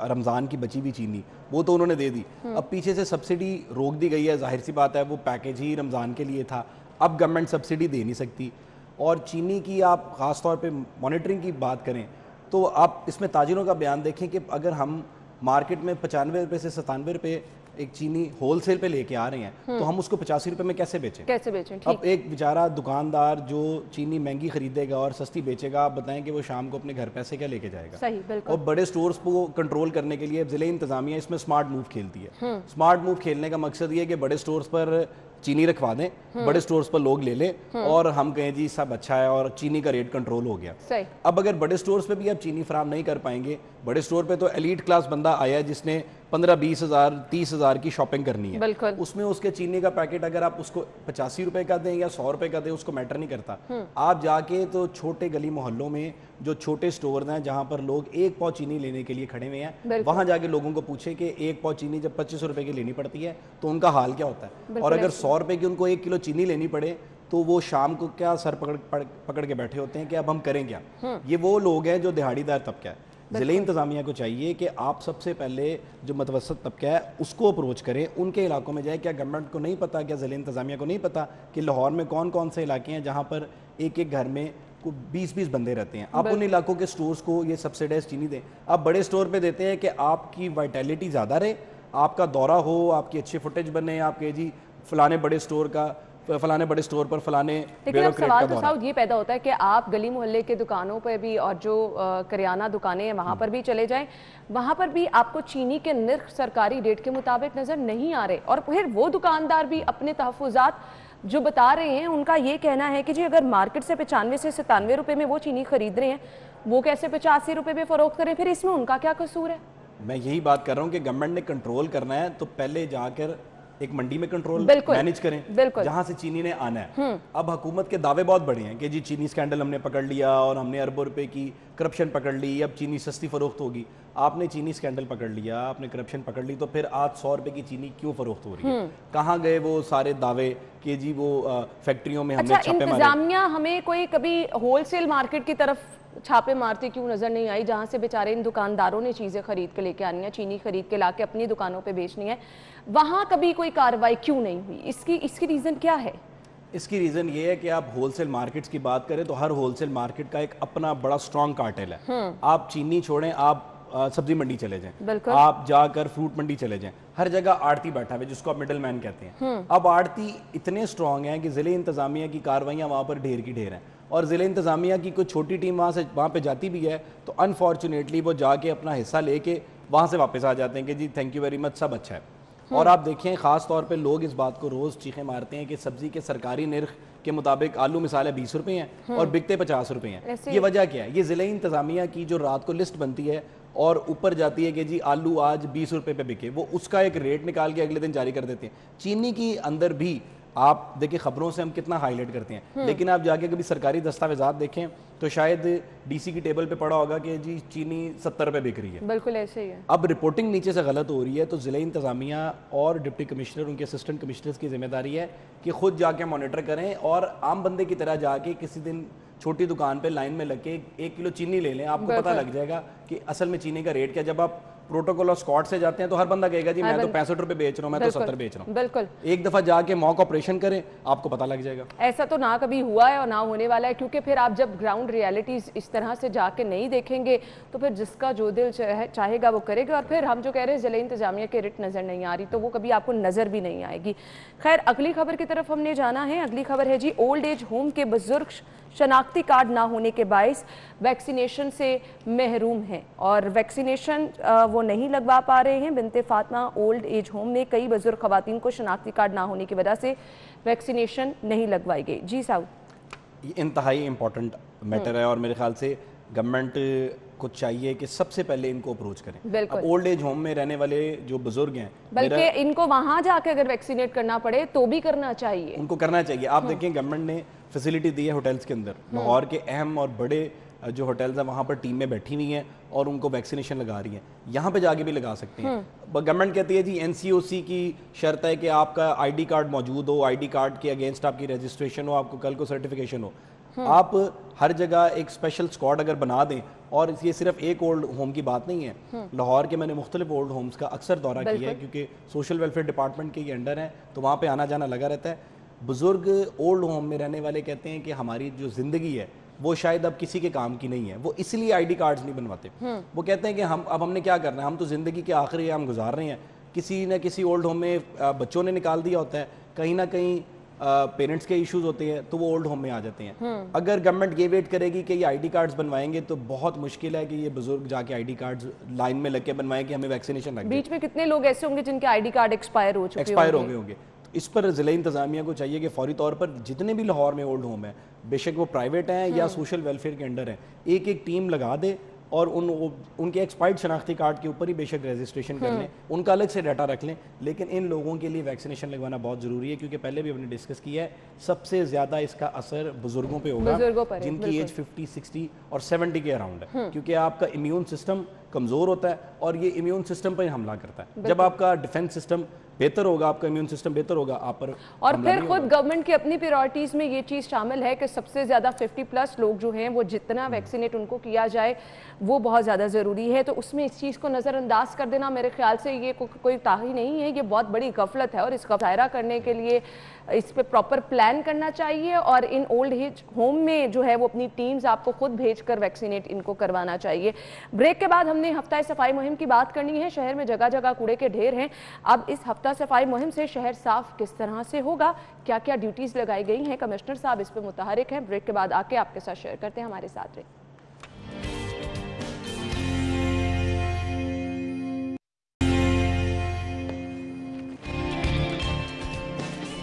رمضان کی بچی ہوئی چینی, وہ تو انہوں نے دے دی. اب پیچھے سے سبسڈی روک دی گئی ہے. ظاہر سی بات ہے وہ پیکیج ہی رمضان کے لیے تھا, اب گورنمنٹ سبسڈی دے نہیں سکتی. اور چینی کی آپ خاص طور پہ مانیٹرنگ کی بات کریں تو آپ اس میں تاجروں کا بیان دیکھیں کہ اگر ہم مارکیٹ میں 95 روپے سے 97 روپے ایک چینی ہول سیل پہ لے کے آ رہے ہیں تو ہم اس کو 85 روپے میں کیسے بیچیں؟ اب ایک بیچارہ دکاندار جو چینی مہنگی خریدے گا اور سستی بیچے گا, آپ بتائیں کہ وہ شام کو اپنے گھر پیسے کیا لے کے جائے گا؟ اور بڑے سٹورز کو کنٹرول کرنے کے لیے ضلع انتظامیہ اس میں سمارٹ موو کھیلتی ہے. سمارٹ موو کھیلنے کا مقصد یہ ہے کہ بڑے سٹورز پر چینی رکھوا دیں, بڑے سٹورز پر لوگ لے لیں اور ہم کہیں جی سب اچھا ہے اور چینی کا ریٹ کنٹرول ہو گیا. اب اگر بڑے سٹورز پہ بھی آپ چینی فراہم نہیں کر پائیں گے, بڑے سٹور پہ تو ایلیٹ کلاس بندہ آیا ہے جس نے 15-20 ہزار 30 ہزار کی شاپنگ کرنی ہے, اس میں اس کے چینی کا پیکٹ اگر آپ اس کو 85 روپے کا دیں یا 100 روپے کا دیں, اس کو میٹر نہیں کرتا. آپ جا کے تو چھوٹے گلی محلوں میں جو چھوٹے سٹورز ہیں جہاں پر لوگ ایک پاؤ چینی لینے کے لیے کھڑے ہوئے ہیں, وہاں جا کے لوگوں کو پوچھیں کہ ایک پاؤ چینی جب 25 روپے کی لینی پڑتی ہے تو ان کا حال کیا ہوتا ہے, اور اگر 100 روپے کی ان کو 1 کلو چینی لینی پڑے تو وہ شام کو کیا سر پکڑ کے بیٹھے ہوتے ہیں کہ اب ہم کریں کیا. یہ وہ لوگ ہیں جو دہاڑی دار طبقہ ہے. ضلعی انتظامیہ کو چاہیے کہ آپ سب سے پہلے جو متوسط طبقہ ہے اس کو اپروچ کریں, ان کے علاقوں میں جائیں. کیا گورنمنٹ کو نہیں پتا, کیا ضلعی انتظامیہ کو نہیں پتا کہ لاہور میں کون کون سے علاقے ہیں جہاں پر ایک ایک گھر میں 20-20 بندے رہتے ہیں. آپ ان علاقوں کے سٹورز کو یہ سبسیڈائز چینی دیں. آپ بڑے سٹور پہ دیتے ہیں کہ آپ کی وائٹیلٹی زیادہ رہے, آپ کا دورہ ہو, آپ کی اچھے فوٹیج بنے, آپ کے جی فلانے بڑے سٹور کا فلانے بڑے سٹور پر فلانے بیوروکریٹ کا دورہ. سوال یہ پیدا ہوتا ہے کہ آپ گلی محلے کے دکانوں پہ بھی اور جو کریانہ دکانیں ہیں وہاں پر بھی چلے جائیں, وہاں پر بھی آپ کو چینی کے نرخ سرکاری ریٹ کے مطابق نظر نہیں آ رہے, اور پھر وہ دکاندار بھی اپنے تحفظات جو بتا رہے ہیں ان کا یہ کہنا ہے کہ جی اگر مارکیٹ سے 95 سے 97 روپے میں وہ چینی خرید رہے ہیں, وہ کیسے 85 روپے میں فروخت کریں, پھر اس میں ان کا کیا قصور ہے؟ میں یہی بات کر رہا ہوں کہ گورنمنٹ نے کنٹرول کرنا ہے تو پہلے جا کر ایک منڈی میں کنٹرول مینج کریں جہاں سے چینی نے آنا ہے. اب حکومت کے دعوے بہت بڑے ہیں کہ جی چینی سکینڈل ہم نے پکڑ لیا اور ہم نے اربوں روپے کی کرپشن پکڑ لی, اب چینی سستی فروخت ہوگی. آپ نے چینی سکینڈل پکڑ لیا, آپ نے کرپشن پکڑ لی, تو پھر آج 100 روپے کی چینی کیوں فروخت ہو رہی ہے؟ کہاں گئے وہ سارے دعوے کہ جی وہ فیکٹریوں میں ہم نے چھاپے مارے. انتظامیہ ہمیں کوئی کبھی ہول سیل مارکیٹ کی طرف چھاپے مارتے کیوں نظر نہیں آئی جہاں سے بیچارے ان دکانداروں نے چیزیں خرید کے لے کے آنی ہیں, چینی خرید کے لا کے اپنی دکانوں پہ بیچنی ہے, وہاں کبھی کوئی کارروائی کیوں نہیں ہوئی؟ اس کی ریزن کیا ہے؟ اس کی ریزن یہ ہے کہ آپ ہول سیل مارکیٹس کی بات کریں تو ہر ہول سیل مارکیٹ کا ایک اپنا بڑا سٹرونگ کارٹل ہے. آپ چینی چھوڑیں, آپ سبزی منڈی چلے جائیں, آپ جا کر فروٹ منڈی چلے جائیں, ہر جگہ آڑتی بیٹھا ہے جس کو آپ مڈل مین کہتے ہیں. اب آڑتی اتنے سٹرونگ ہیں کہ ضلع انتظامیہ کی کاروائیاں وہاں پر ڈھیر کی ڈھیر ہیں, اور ضلع انتظامیہ کی کوئی چھوٹی ٹیم وہاں پہ جاتی بھی ہے تو انفارچونیٹلی وہ جا کے اپنا حصہ لے کے وہاں سے واپس آ جاتے ہیں کہ جی تھینک یو ویری مچ, سب اچھا ہے. اور آپ دیکھیں خاص طور پہ لوگ اس بات کو روز چیخیں مارتے ہیں کہ سبزی کے سرکاری نرخ کے مطابق آلو مثال ہے 20 روپے ہیں اور بکتے 50 روپے ہیں. یہ وجہ کیا ہے؟ یہ ضلع انتظامیہ کی جو رات کو لسٹ بنتی ہے اور اوپر جاتی ہے کہ جی آلو آج 20 روپے پہ بکے, وہ اس کا ایک ریٹ نکال کے اگلے دن جاری کر دیتے ہیں. چینی کی اندر بھی آپ دیکھیں خبروں سے ہم کتنا ہائی لائٹ کرتے ہیں, لیکن آپ جا کے کبھی سرکاری دستاویزات دیکھیں تو شاید ڈی سی کی ٹیبل پہ پڑا ہوگا کہ جی چینی 70 روپے بک رہی ہے. بالکل ایسے ہی ہے. اب رپورٹنگ نیچے سے غلط ہو رہی ہے تو ضلع انتظامیہ اور ڈپٹی کمشنر, ان کے اسسٹنٹ کمشنرز کی ذمہ داری ہے کہ خود جا کے مانیٹر کریں اور عام بندے کی طرح جا کے کسی دن چھوٹی دکان پہ لائن میں لگ کے 1 کلو چینی لے لیں. آپ کو پتہ لگ جائے گا کہ اصل میں چینی کا ریٹ کیا. جب آپ پروٹوکول اور اسکواڈ سے جاتے ہیں تو ہر بندہ کہے گا جی میں تو 65 روپے بیچ رہا ہوں, میں تو 70 بیچ رہا ہوں. بالکل ایک دفعہ جا کے موک آپریشن کریں, آپ کو پتہ لگ جائے گا. ایسا تو نہ کبھی ہوا ہے اور نہ ہونے والا ہے, کیونکہ پھر آپ جب گراؤنڈ ریالٹیز اس طرح سے جا کے نہیں دیکھیں گے تو پھر جس کا جو دل چاہے گا وہ کرے گا. اور پھر ہم جو کہہ رہے ہیں ضلع انتظامیہ کے ریٹ نظر نہیں آ رہی تو وہ کبھی آپ کو نظر بھی نہیں آئے گی. خیر اگلی خبر کی طرف ہم نے جانا ہے. اگلی خبر ہے جی اولڈ ایج ہوم کے بزرگ شناختی کارڈ نہ ہونے کے باعث ویکسینیشن سے محروم ہیں اور ویکسینیشن وہ نہیں لگوا پا رہے ہیں. بنت فاطمہ اولڈ ایج ہوم میں کئی بزرگ خواتین کو شناختی کارڈ نہ ہونے کی وجہ سے ویکسینیشن نہیں لگوائی گئی. جی ساؤ, یہ انتہائی امپورٹنٹ میٹر ہے اور میرے خیال سے گورنمنٹ کو چاہیے کہ سب سے پہلے ان کو اپروچ کریں. اب اولڈ ایج ہوم میں رہنے والے جو بزرگ ہیں, بلکہ ان کو وہاں جا کے اگر ویکسینیٹ کرنا پڑے تو بھی کرنا چاہیے, ان کو کرنا چاہیے. آپ دیکھیں گورنمنٹ نے فیسلٹی دی ہے ہوٹلز کے اندر, لاہور کے اہم اور بڑے جو ہوٹلز ہیں وہاں پر ٹیم میں بیٹھی ہوئی ہیں اور ان کو ویکسینیشن لگا رہی ہیں. یہاں پہ جا کے بھی لگا سکتے ہیں. گورنمنٹ کہتی ہے جی NCOC کی شرط ہے کہ آپ کا ID کارڈ موجود ہو, ID کارڈ کے اگینسٹ آپ کی رجسٹریشن ہو, آپ کو کل کو سرٹیفیکیشن ہو. آپ ہر جگہ ایک اسپیشل اسکواڈ اگر بنا دیں, اور یہ صرف ایک اولڈ ہوم کی بات نہیں ہے, لاہور کے میں نے مختلف اولڈ ہومز کا اکثر دورہ کیا ہے کیونکہ سوشل ویلفیئر ڈپارٹمنٹ کے یہ انڈر ہیں تو وہاں پہ آنا جانا لگا رہتا ہے. بزرگ اولڈ ہوم میں رہنے والے کہتے ہیں کہ ہماری جو زندگی ہے وہ شاید اب کسی کے کام کی نہیں ہے, وہ اس لیے ID کارڈز نہیں بنواتے. وہ کہتے ہیں کہ ہم نے کیا کرنا ہے, ہم تو زندگی کے آخری ہم گزار رہے ہیں. کسی نہ کسی اولڈ ہوم میں بچوں نے نکال دیا ہوتا ہے, کہیں نہ کہیں پیرنٹس کے ایشوز ہوتے ہیں تو وہ اولڈ ہوم میں آ جاتے ہیں. اگر گورنمنٹ یہ ویٹ کرے گی کہ یہ ID کارڈز بنوائیں گے تو بہت مشکل ہے کہ یہ بزرگ جا کے ID کارڈز لائن میں لگ کے بنوائیں کہ ہمیں ویکسینیشن لگ گئی. بیچ میں کتنے لوگ ایسے ہوں گے جن کے ID کارڈ ایکسپائر ہو گئے ہوں گے. اس پر ضلع انتظامیہ کو چاہیے کہ فوری طور پر جتنے بھی لاہور میں اولڈ ہوم ہیں، بے شک وہ پرائیویٹ ہیں یا سوشل ویلفیئر کے انڈر ہیں، ایک ایک ٹیم لگا دے اور ان کے ایکسپائرڈ شناختی کارڈ کے اوپر ہی بے شک رجسٹریشن کر لیں، ان کا الگ سے ڈیٹا رکھ لیں. لیکن ان لوگوں کے لیے ویکسینیشن لگوانا بہت ضروری ہے، کیونکہ پہلے بھی ہم نے ڈسکس کیا ہے سب سے زیادہ اس کا اثر بزرگوں پہ ہوگا، جن کی ایج 50 60 اور 70 کے اراؤنڈ ہے، کیونکہ آپ کا امیون سسٹم کمزور ہوتا ہے اور یہ امیون سسٹم پر حملہ کرتا ہے. جب آپ کا ڈیفنس سسٹم بہتر ہوگا، آپ کا امیون سسٹم بہتر ہوگا، آپ پر اور پھر خود گورنمنٹ کی اپنی پریورٹیز میں یہ چیز شامل ہے کہ سب سے زیادہ 50+ لوگ جو ہیں وہ جتنا ویکسینیٹ ان کو کیا جائے وہ بہت زیادہ ضروری ہے. تو اس میں اس چیز کو نظر انداز کر دینا میرے خیال سے یہ کوئی تاہی نہیں ہے، یہ بہت بڑی غفلت ہے، اور اس کا دائرہ کرنے کے لیے اس پہ پراپر پلان کرنا چاہیے، اور ان اولڈ ایج ہوم میں جو ہے وہ اپنی ٹیمز آپ کو خود بھیج کر ویکسینیٹ ان کو کروانا چاہیے. بریک کے بعد ہم نے ہفتہ صفائی مہم کی بات کرنی ہے. شہر میں جگہ جگہ کوڑے کے ڈھیر ہیں. اب اس ہفتہ صفائی مہم سے شہر صاف کس طرح سے ہوگا، کیا کیا ڈیوٹیز لگائی گئی ہیں، کمشنر صاحب اس پہ متحرک ہیں. بریک کے بعد آ کے آپ کے ساتھ شیئر کرتے ہیں، ہمارے ساتھ رہیں.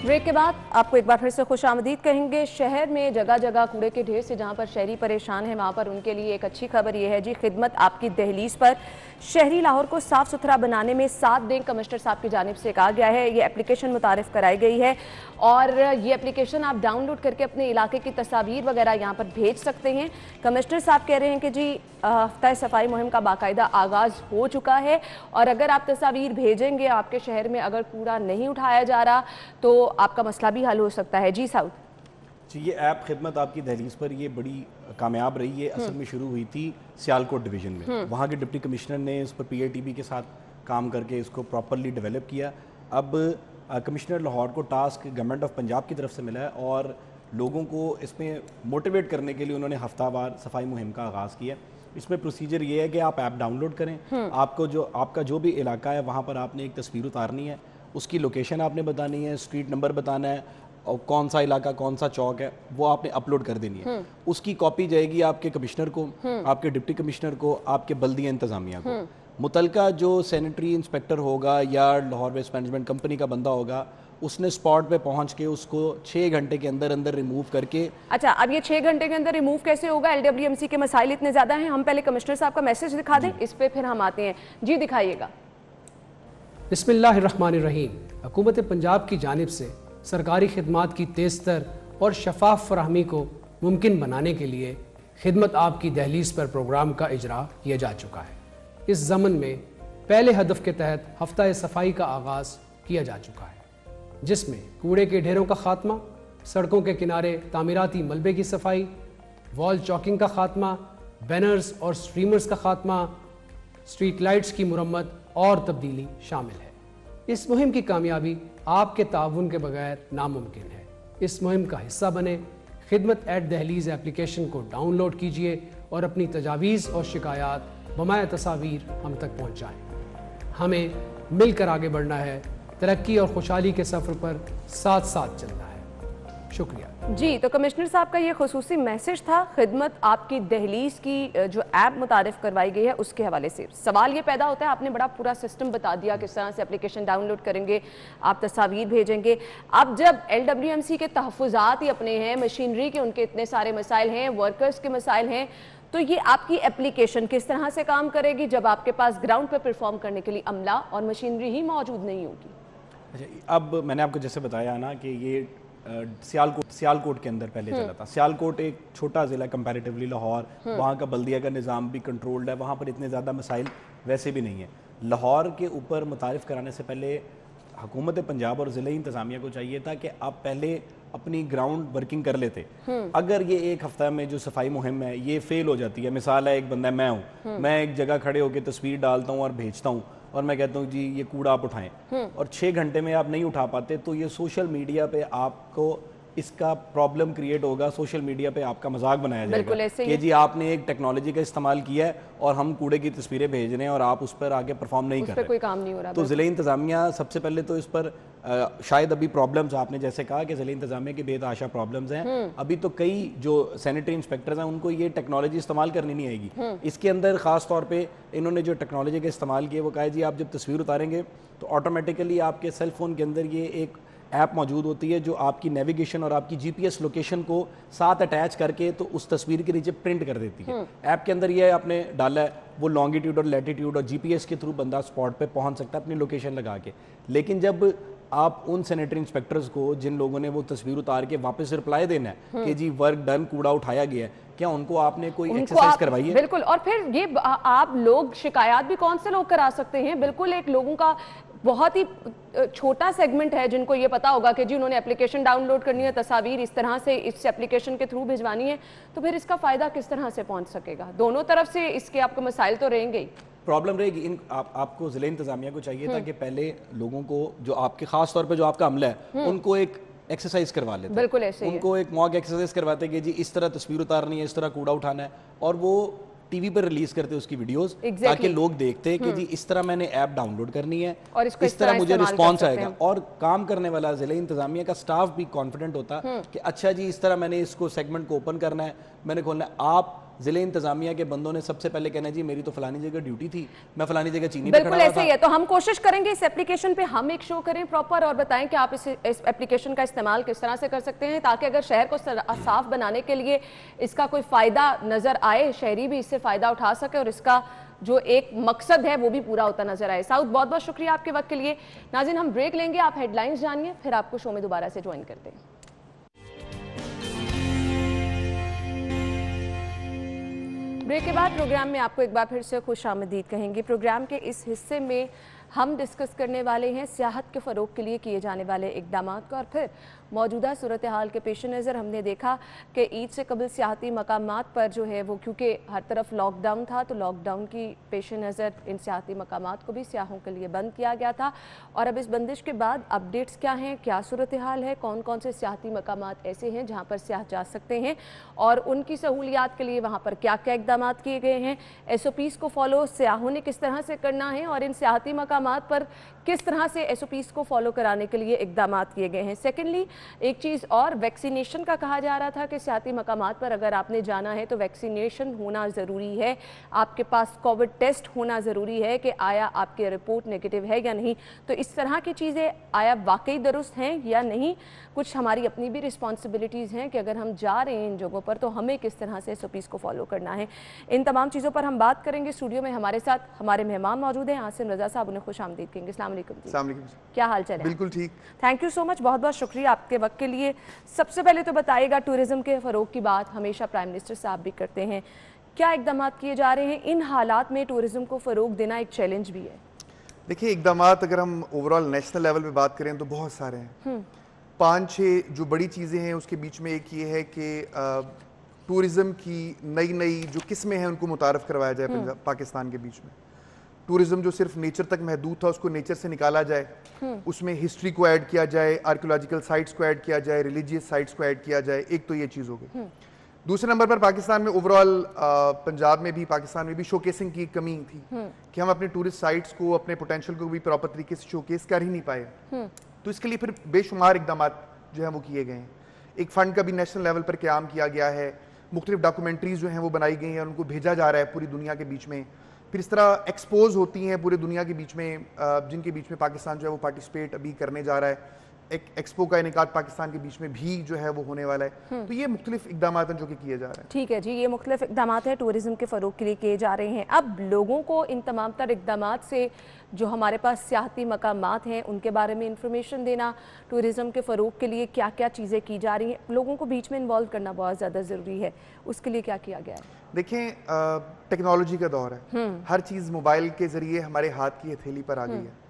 بریک کے بعد آپ کو ایک بار پھر سے خوش آمدید کہیں گے. شہر میں جگہ جگہ کوڑے کے ڈھیر سے جہاں پر شہری پریشان ہیں وہاں پر ان کے لیے ایک اچھی خبر یہ ہے جی، خدمت آپ کی دہلیز پر شہری لاہور کو صاف ستھرا بنانے میں ساتھ دیں کمشنر صاحب کی جانب سے کہا گیا ہے. یہ اپلیکیشن متعارف کرائی گئی ہے اور یہ اپلیکیشن آپ ڈاؤن لوڈ کر کے اپنے علاقے کی تصاویر وغیرہ یہاں پر بھیج سکتے ہیں. کمشنر صاحب کہہ رہے ہیں کہ جی ہفتہ صفائی مہم کا باقاعدہ آغاز ہو چکا ہے، اور اگر آپ تصاویر بھیجیں گے آپ کے شہر میں اگر کوڑا نہیں اٹھایا جا رہا تو آپ کا مسئلہ بھی حل ہو سکتا ہے. جی سعود جی، یہ ایپ خدمت آپ کی دہلیز پر یہ بڑی کامیاب رہی ہے. اصل میں شروع ہوئی تھی سیالکوٹ ڈویژن میں، وہاں کے ڈپٹی کمشنر نے اس پر PITB کے ساتھ کام کر کے اس کو پراپرلی ڈیولپ کیا. اب کمشنر لاہور کو ٹاسک گورنمنٹ آف پنجاب کی طرف سے ملا ہے اور لوگوں کو اس میں موٹیویٹ کرنے کے لیے انہوں نے ہفتہ وار صفائی مہم کا آغاز کیا. اس میں پروسیجر یہ ہے کہ آپ ایپ ڈاؤن لوڈ کریں، آپ کا جو بھی علاقہ ہے وہاں پر آپ نے ایک تصویر اتارنی ہے، اس کی لوکیشن آپ نے بتانی ہے، اسٹریٹ نمبر بتانا ہے اور کون سا علاقہ کون سا چوک ہے وہ آپ نے اپلوڈ کر دینی ہے. اس کی کاپی جائے گی آپ کے کمشنر کو، آپ کے ڈپٹی کمشنر کو، آپ کے بلدیہ انتظامیہ کو. متعلقہ جو سینیٹری انسپیکٹر ہوگا یا لاہور ویسٹ مینجمنٹ کمپنی کا بندہ ہوگا، اس نے اسپاٹ پہ پہنچ کے اس کو 6 گھنٹے کے اندر ریموو کر کے. اچھا، اب یہ 6 گھنٹے کے اندر ریموو کیسے ہوگا؟ LWMC کے مسائل اتنے زیادہ ہیں. ہم پہلے کمشنر صاحب کا میسج دکھا دیں، اس پہ پھر ہم آتے ہیں. جی دکھائیے گا. بسم اللہ الرحمن الرحیم. حکومت پنجاب کی جانب سے سرکاری خدمات کی تیزتر اور شفاف فراہمی کو ممکن بنانے کے لیے خدمت آپ کی دہلیز پر پروگرام کا اجرا کیا جا چکا ہے. اس ضمن میں پہلے ہدف کے تحت ہفتہ صفائی کا آغاز کیا جا چکا ہے، جس میں کوڑے کے ڈھیروں کا خاتمہ، سڑکوں کے کنارے تعمیراتی ملبے کی صفائی، وال چاکنگ کا خاتمہ، بینرز اور سٹریمرز کا خاتمہ، سٹریٹ لائٹس کی مرمت اور تبدیلی شامل ہے. اس مہم کی کامیابی آپ کے تعاون کے بغیر ناممکن ہے. اس مہم کا حصہ بنے. خدمت @دہلیز ایپلیکیشن کو ڈاؤن لوڈ کیجئے اور اپنی تجاویز اور شکایات بمائے تصاویر ہم تک پہنچائیں. ہمیں مل کر آگے بڑھنا ہے، ترقی اور خوشحالی کے سفر پر ساتھ ساتھ چلنا ہے. شکریہ. جی، تو کمشنر صاحب کا یہ خصوصی میسج تھا خدمت آپ کی دہلیز کی جو ایپ متعارف کروائی گئی ہے اس کے حوالے سے. سوال یہ پیدا ہوتا ہے، آپ نے بڑا پورا سسٹم بتا دیا کس طرح سے اپلیکیشن ڈاؤن لوڈ کریں گے، آپ تصاویر بھیجیں گے. اب جب LWMC کے تحفظات ہی اپنے ہیں، مشینری کے ان کے اتنے سارے مسائل ہیں، ورکرز کے مسائل ہیں، تو یہ آپ کی اپلیکیشن کس طرح سے کام کرے گی جب آپ کے پاس گراؤنڈ پہ پرفارم کرنے کے لیے عملہ اور مشینری ہی موجود نہیں ہوگی؟ اچھا، اب میں نے آپ کو جیسے بتایا نا کہ یہ سیالکوٹ کے اندر پہلے چلا تھا. سیالکوٹ ایک چھوٹا ضلع کمپیریٹیولی لاہور، وہاں کا بلدیہ کا نظام بھی کنٹرولڈ ہے، وہاں پر اتنے زیادہ مسائل ویسے بھی نہیں ہیں. لاہور کے اوپر متعارف کرانے سے پہلے حکومت پنجاب اور ضلعی انتظامیہ کو چاہیے تھا کہ آپ پہلے اپنی گراؤنڈ ورکنگ کر لیتے. اگر یہ ایک ہفتہ میں جو صفائی مہم ہے یہ فیل ہو جاتی ہے، مثال ہے ایک بندہ میں ایک جگہ کھڑے ہو کے تصویر ڈالتا ہوں اور بھیجتا ہوں اور میں کہتا ہوں جی یہ کوڑا آپ اٹھائیں، اور 6 گھنٹے میں آپ نہیں اٹھا پاتے، تو یہ سوشل میڈیا پہ آپ کو اس کا پرابلم کریٹ ہوگا. سوشل میڈیا پہ آپ کا مذاق بنایا جائے گا کہ جی آپ نے ایک ٹیکنالوجی کا استعمال کیا ہے اور ہم کوڑے کی تصویریں بھیج رہے ہیں اور آپ اس پر آگے پرفارم نہیں کر رہے، کوئی کام نہیں ہو رہا. تو ضلع انتظامیہ سب سے پہلے تو اس پر شاید ابھی پرابلمز، آپ نے جیسے کہا کہ ضلع انتظامیہ کی بے تحاشا پرابلمز ہیں. ابھی تو کئی جو سینیٹری انسپیکٹرز ہیں ان کو یہ ٹیکنالوجی استعمال کرنی نہیں آئے گی. اس کے اندر خاص طور پہ انہوں نے جو ٹیکنالوجی کا استعمال کیا وہ کہا جی آپ جب تصویر اتاریں گے تو آٹومیٹیکلی آپ کے سیل فون کے اندر یہ ایک ایپ موجود ہوتی ہے جو آپ کی نیویگیشن اور آپ کی GPS لوکیشن کو ساتھ اٹیچ کر کے تو اس تصویر کے نیچے پرنٹ کر دیتی ہے. ایپ کے اندر یہ آپ نے ڈالا ہے وہ لانگیٹیوڈ اور لیٹیٹیوڈ اور GPS کے تھرو بندہ اسپاٹ پہ پہنچ سکتا ہے اپنی لوکیشن لگا کے. لیکن جب آپ ان سینیٹری انسپیکٹرز کو جن لوگوں نے وہ تصویر اتار کے واپس رپلائی دینا ہے کہ جی ورک ڈن, کوڑا اٹھایا گیا ہے, کیا ان کو آپ نے کوئی ایکسرسائز کروائی ہے؟ بالکل. اور پھر یہ آپ لوگ شکایات بھی کون سے لوگ کرا سکتے ہیں؟ بالکل ایک لوگوں کا بہت ہی چھوٹا سیگمنٹ ہے جن کو یہ پتا ہوگا کہ جی انہوں نے اپلیکیشن ڈاؤن لوڈ کرنی ہے, تصاویر اس طرح سے اس اپلیکیشن کے تھرو بھجوانی ہے, تو پھر اس کا فائدہ کس طرح سے پہنچ سکے گا؟ دونوں طرف سے اس کے آپ کو مسائل تو رہیں گے ہی. پرابلم رہے گی. آپ کو ضلع انتظامیہ کو چاہیے تھا کہ پہلے لوگوں کو جو آپ کے خاص طور پہ جو آپ کا عملہ ہے ان کو ایک ایکسرسائز کروا لیتے, بالکل ایسے ان کو ایک موک ایکسرسائز کرواتے کہ جی اس طرح تصویر اتارنی ہے, اس طرح کوڑا اٹھانا ہے, اور وہ ٹی وی پر ریلیز کرتے اس کی ویڈیوز تاکہ لوگ دیکھتے کہ جی اس طرح میں نے ایپ ڈاؤن لوڈ کرنی ہے, اس طرح مجھے رسپانس آئے گا. اور کام کرنے والا ضلع انتظامیہ کا سٹاف بھی کانفیڈنٹ ہوتا کہ اچھا جی اس طرح میں نے اس کو سیگمنٹ کو اوپن کرنا ہے, میں نے کھولنا ہے. آپ ضلع انتظامیہ کے بندوں نے سب سے پہلے کہنا ہے جی میری تو فلانی جگہ ڈیوٹی تھی, میں فلانی جگہ چینی پہ کھڑا ہوا تھا. بالکل ایسے ہی ہے. تو ہم کوشش کریں گے اس اپلیکیشن پہ ہم ایک شو کریں پراپر اور بتائیں کہ آپ اس اپلیکیشن کا استعمال کس طرح سے کر سکتے ہیں تاکہ اگر شہر کو صاف بنانے کے لیے اس کا کوئی فائدہ نظر آئے, شہری بھی اس سے فائدہ اٹھا سکے اور اس کا جو ایک مقصد ہے وہ بھی پورا ہوتا نظر آئے. سعود بہت بہت شکریہ آپ کے وقت کے لیے. ناظرین ہم بریک لیں گے, آپ ہیڈ لائنز جانیے, پھر آپ کو شو میں دوبارہ سے جوائن کرتے ہیں. بریک کے بعد پروگرام میں آپ کو ایک بار پھر سے خوش آمدید کہیں گے. پروگرام کے اس حصے میں ہم ڈسکس کرنے والے ہیں سیاحت کے فروغ کے لیے کیے جانے والے اقدامات کو, اور پھر موجودہ صورتحال کے پیش نظر ہم نے دیکھا کہ عید سے قبل سیاحتی مقامات پر جو ہے وہ کیونکہ ہر طرف لاک ڈاؤن تھا تو لاک ڈاؤن کی پیش نظر ان سیاحتی مقامات کو بھی سیاحوں کے لیے بند کیا گیا تھا. اور اب اس بندش کے بعد اپڈیٹس کیا ہیں, کیا صورتحال ہے, کون کون سے سیاحتی مقامات ایسے ہیں جہاں پر سیاح جا سکتے ہیں اور ان کی سہولیات کے لیے وہاں پر کیا کیا اقدامات کیے گئے ہیں, SOPs کو فالو سیاحوں نے کس طرح سے کرنا ہے اور ان سیاحتی مقامات پر کس طرح سے SOPs کو فالو کرانے کے لیے اقدامات کیے گئے ہیں. سیکنڈلی ایک چیز اور, ویکسینیشن کا کہا جا رہا تھا کہ سیاحتی مقامات پر اگر آپ نے جانا ہے تو ویکسینیشن ہونا ضروری ہے, آپ کے پاس کووڈ ٹیسٹ ہونا ضروری ہے کہ آیا آپ کی رپورٹ نیگیٹو ہے یا نہیں. تو اس طرح کی چیزیں آیا واقعی درست ہیں یا نہیں, کچھ ہماری اپنی بھی رسپانسبلٹیز ہیں کہ اگر ہم جا رہے ہیں ان جگہوں پر تو ہمیں کس طرح سے SOPs کو فالو کرنا ہے. ان تمام چیزوں پر ہم بات کریں گے. اسٹوڈیو میں ہمارے ساتھ ہمارے مہمان موجود ہیں. عاصم رضا صاحب, انہیں خوش آمدید کہیں گے. السلام علیکم. السلام علیکم. کیا حال چال ہے؟ بالکل ٹھیک. تھینک یو سو مچ, بہت بہت شکریہ آپ کے وقت کے لیے. سب سے پہلے تو بتائیے گا, ٹورزم کے فروغ کی بات ہمیشہ پرائم منسٹر صاحب بھی کرتے ہیں, کیا اقدامات کیے جا رہے ہیں؟ ان حالات میں ٹورزم کو فروغ دینا ایک چیلنج بھی ہے. دیکھیں اقدامات اگر ہم اوورال نیشنل لیول پہ بات کریں تو بہت سارے ہیں. 5-6 جو بڑی چیزیں ہیں اس کے بیچ میں ایک یہ ہے کہ ٹورزم کی نئی جو قسمیں ہیں ان کو متعارف کروایا جائے پاکستان کے بیچ میں. ٹورزم جو صرف نیچر تک محدود تھا اس کو نیچر سے نکالا جائے, اس میں ہسٹری کو ایڈ کیا جائے, آرکیولوجیکل سائٹس کو ایڈ کیا جائے, ریلیجیس سائٹس کو ایڈ کیا جائے. ایک تو یہ چیز ہو گئی. دوسرے نمبر پر پاکستان میں اوورال پنجاب میں بھی پاکستان میں بھی شوکیسنگ کی کمی تھی کہ ہم اپنے ٹورسٹ سائٹس کو اپنے پوٹینشیل کو بھی پراپر طریقے سے شوکیس کر ہی نہیں پائے. تو اس کے لیے پھر بے شمار اقدامات جو ہیں وہ کیے گئے ہیں. ایک فنڈ کا بھی نیشنل لیول پر قیام کیا گیا ہے, مختلف ڈاکومنٹریز جو ہیں وہ بنائی گئی ہیں, ان کو بھیجا جا رہا ہے پوری دنیا کے بیچ میں. پھر اس طرح ایکسپوز ہوتی ہیں پورے دنیا کے بیچ میں, جن کے بیچ میں پاکستان جو ہے وہ پارٹیسپیٹ ابھی کرنے جا رہا ہے. ایک ایکسپو کا انعقاد پاکستان کے بیچ میں بھی جو ہے وہ ہونے والا ہے. تو یہ مختلف اقدامات ہیں جو کہ کیے جا رہے ہیں. ٹھیک ہے جی, یہ مختلف اقدامات ہیں ٹورزم کے فروغ کے لیے کیے جا رہے ہیں. اب لوگوں کو ان تمام تر اقدامات سے جو ہمارے پاس سیاحتی مقامات ہیں ان کے بارے میں انفارمیشن دینا, ٹورزم کے فروغ کے لیے کیا کیا چیزیں کی جا رہی ہیں, لوگوں کو بیچ میں انوالو کرنا بہت زیادہ ضروری ہے. اس کے لیے کیا کیا گیا ہے؟ دیکھیں ٹیکنالوجی کا دور ہے, ہر چیز موبائل کے ذریعے ہمارے ہاتھ کی ہتھیلی پر آ گئی ہے.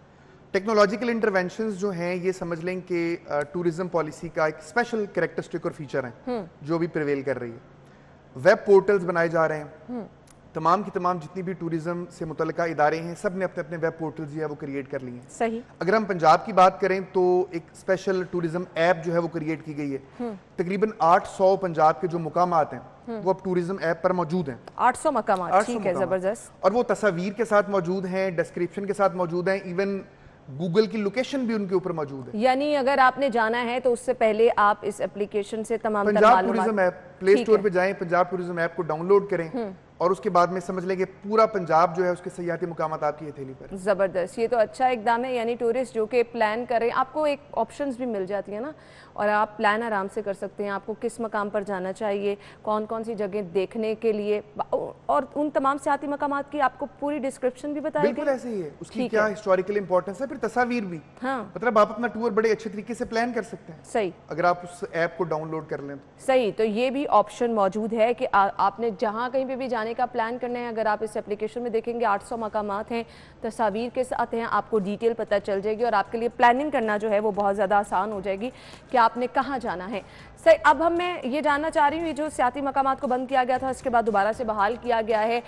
ٹیکنالوجیکل انٹرونشنز جو ہیں یہ سمجھ لیں کہ ٹورزم پالیسی کا ایک اسپیشل کریکٹرسٹک اور فیچر ہیں جو بھی پریویل کر رہی ہے. ویب پورٹلز بنائے جا رہے ہیں, تمام کی تمام جتنی بھی ٹورزم سے متعلقہ ادارے ہیں سب نے اپنے اپنے ویب پورٹلز جو ہے وہ کریٹ کر لی ہیں. صحیح. اگر ہم پنجاب کی بات کریں تو ایک اسپیشل ٹورزم ایپ جو ہے وہ کریٹ کی گئی ہے. تقریباً 800 پنجاب کے جو مقامات ہیں وہ اب ٹورزم ایپ پر موجود ہیں. 800 مقامات, ٹھیک ہے, زبردست. اور وہ تصاویر کے ساتھ موجود ہیں, ڈسکرپشن کے ساتھ موجود ہیں, ایون گوگل کی لوکیشن بھی ان کے اوپر موجود ہے. یعنی اگر آپ نے جانا ہے تو اس سے پہلے آپ اس اپلیکیشن سے تمام پنجاب ٹورزم ایپ پلے اسٹور پہ جائیں, پنجاب ٹورزم ایپ کو ڈاؤن لوڈ کریں اور اس کے بعد میں سمجھ لیں کہ پورا پنجاب جو ہے اس کے سیاحتی مقامات آپ کی ہتھیلی پر. زبردست, یہ تو اچھا اقدام ہے. یعنی ٹورسٹ جو کہ پلان کریں, آپ کو ایک آپشنز بھی مل جاتی ہیں نا, اور آپ پلان آرام سے کر سکتے ہیں. آپ کو کس مقام پر جانا چاہیے, کون کون سی جگہ دیکھنے کے لیے, اور ان تمام سیاحتی مقامات کی آپ کو پوری ڈسکرپشن بھی بتائی گئی. بالکل ایسے ہی ہے, اس کی کیا ہسٹوریکل امپورٹنس ہے, پھر تصاویر بھی. مطلب آپ اپنا ٹور بڑے اچھے طریقے سے پلان کر سکتے ہیں. صحیح, اگر آپ اس ایپ کو ڈاؤن لوڈ کر لیں تو. صحیح, تو یہ بھی آپشن موجود ہے کہ آپ نے جہاں کہیں پہ بھی جانے کا پلان کرنا ہے, اگر آپ اس اپلیکیشن میں دیکھیں گے 800 مقامات ہیں, تصاویر کے ساتھ ہیں, آپ کو ڈیٹیل پتہ چل جائے گی, اور آپ کے لیے پلاننگ کرنا جو ہے وہ بہت زیادہ آسان ہو جائے گی کہ آپ نے کہاں جانا ہے. صحیح, اب میں یہ جاننا چاہ رہی ہوں, یہ جو سیاحتی مقامات کو بند کیا گیا تھا اس کے بعد دوبارہ سے بحال کیا گیا ہے,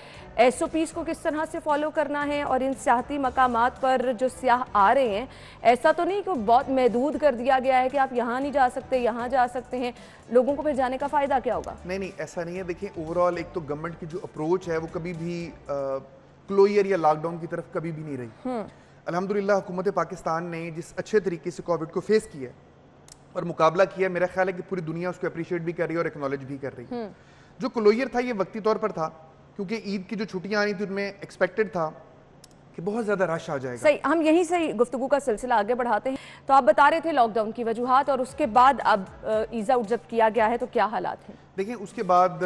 SOPs کو کس طرح سے فالو کرنا ہے, اور ان سیاحتی مقامات پر جو سیاح آ رہے ہیں, ایسا تو نہیں کہ بہت محدود کر دیا گیا ہے کہ آپ یہاں نہیں جا سکتے, یہاں جا سکتے ہیں, لوگوں کو پھر جانے کا فائدہ کیا ہوگا؟ نہیں ایسا نہیں ہے. دیکھیں اوورآل ایک تو گورنمنٹ کی جو اپروچ ہے وہ کبھی بھی کلوئر یا لاک ڈاؤن کی طرف کبھی بھی نہیں رہی. الحمدللہ حکومت پاکستان نے جس اچھے طریقے سے کووڈ کو فیس کیا ہے اور مقابلہ کیا ہے, میرا خیال ہے کہ پوری دنیا اس کو اپریشیٹ بھی کر رہی ہے اور ایکنالج بھی کر رہی ہے. جو کلوئر تھا یہ وقتی طور پر تھا, کیونکہ عید کی جو چھٹیاں آنی تھی ان میں ایکسپیکٹڈ تھا کہ بہت زیادہ رش آ جائے گا. صحیح, ہم یہیں سے گفتگو کا سلسلہ آگے بڑھاتے ہیں. تو آپ بتا رہے تھے لاک ڈاؤن کی وجوہات, اور اس کے بعد اب ایز آؤٹ جب کیا گیا ہے تو کیا حالات ہیں؟ دیکھیں اس کے بعد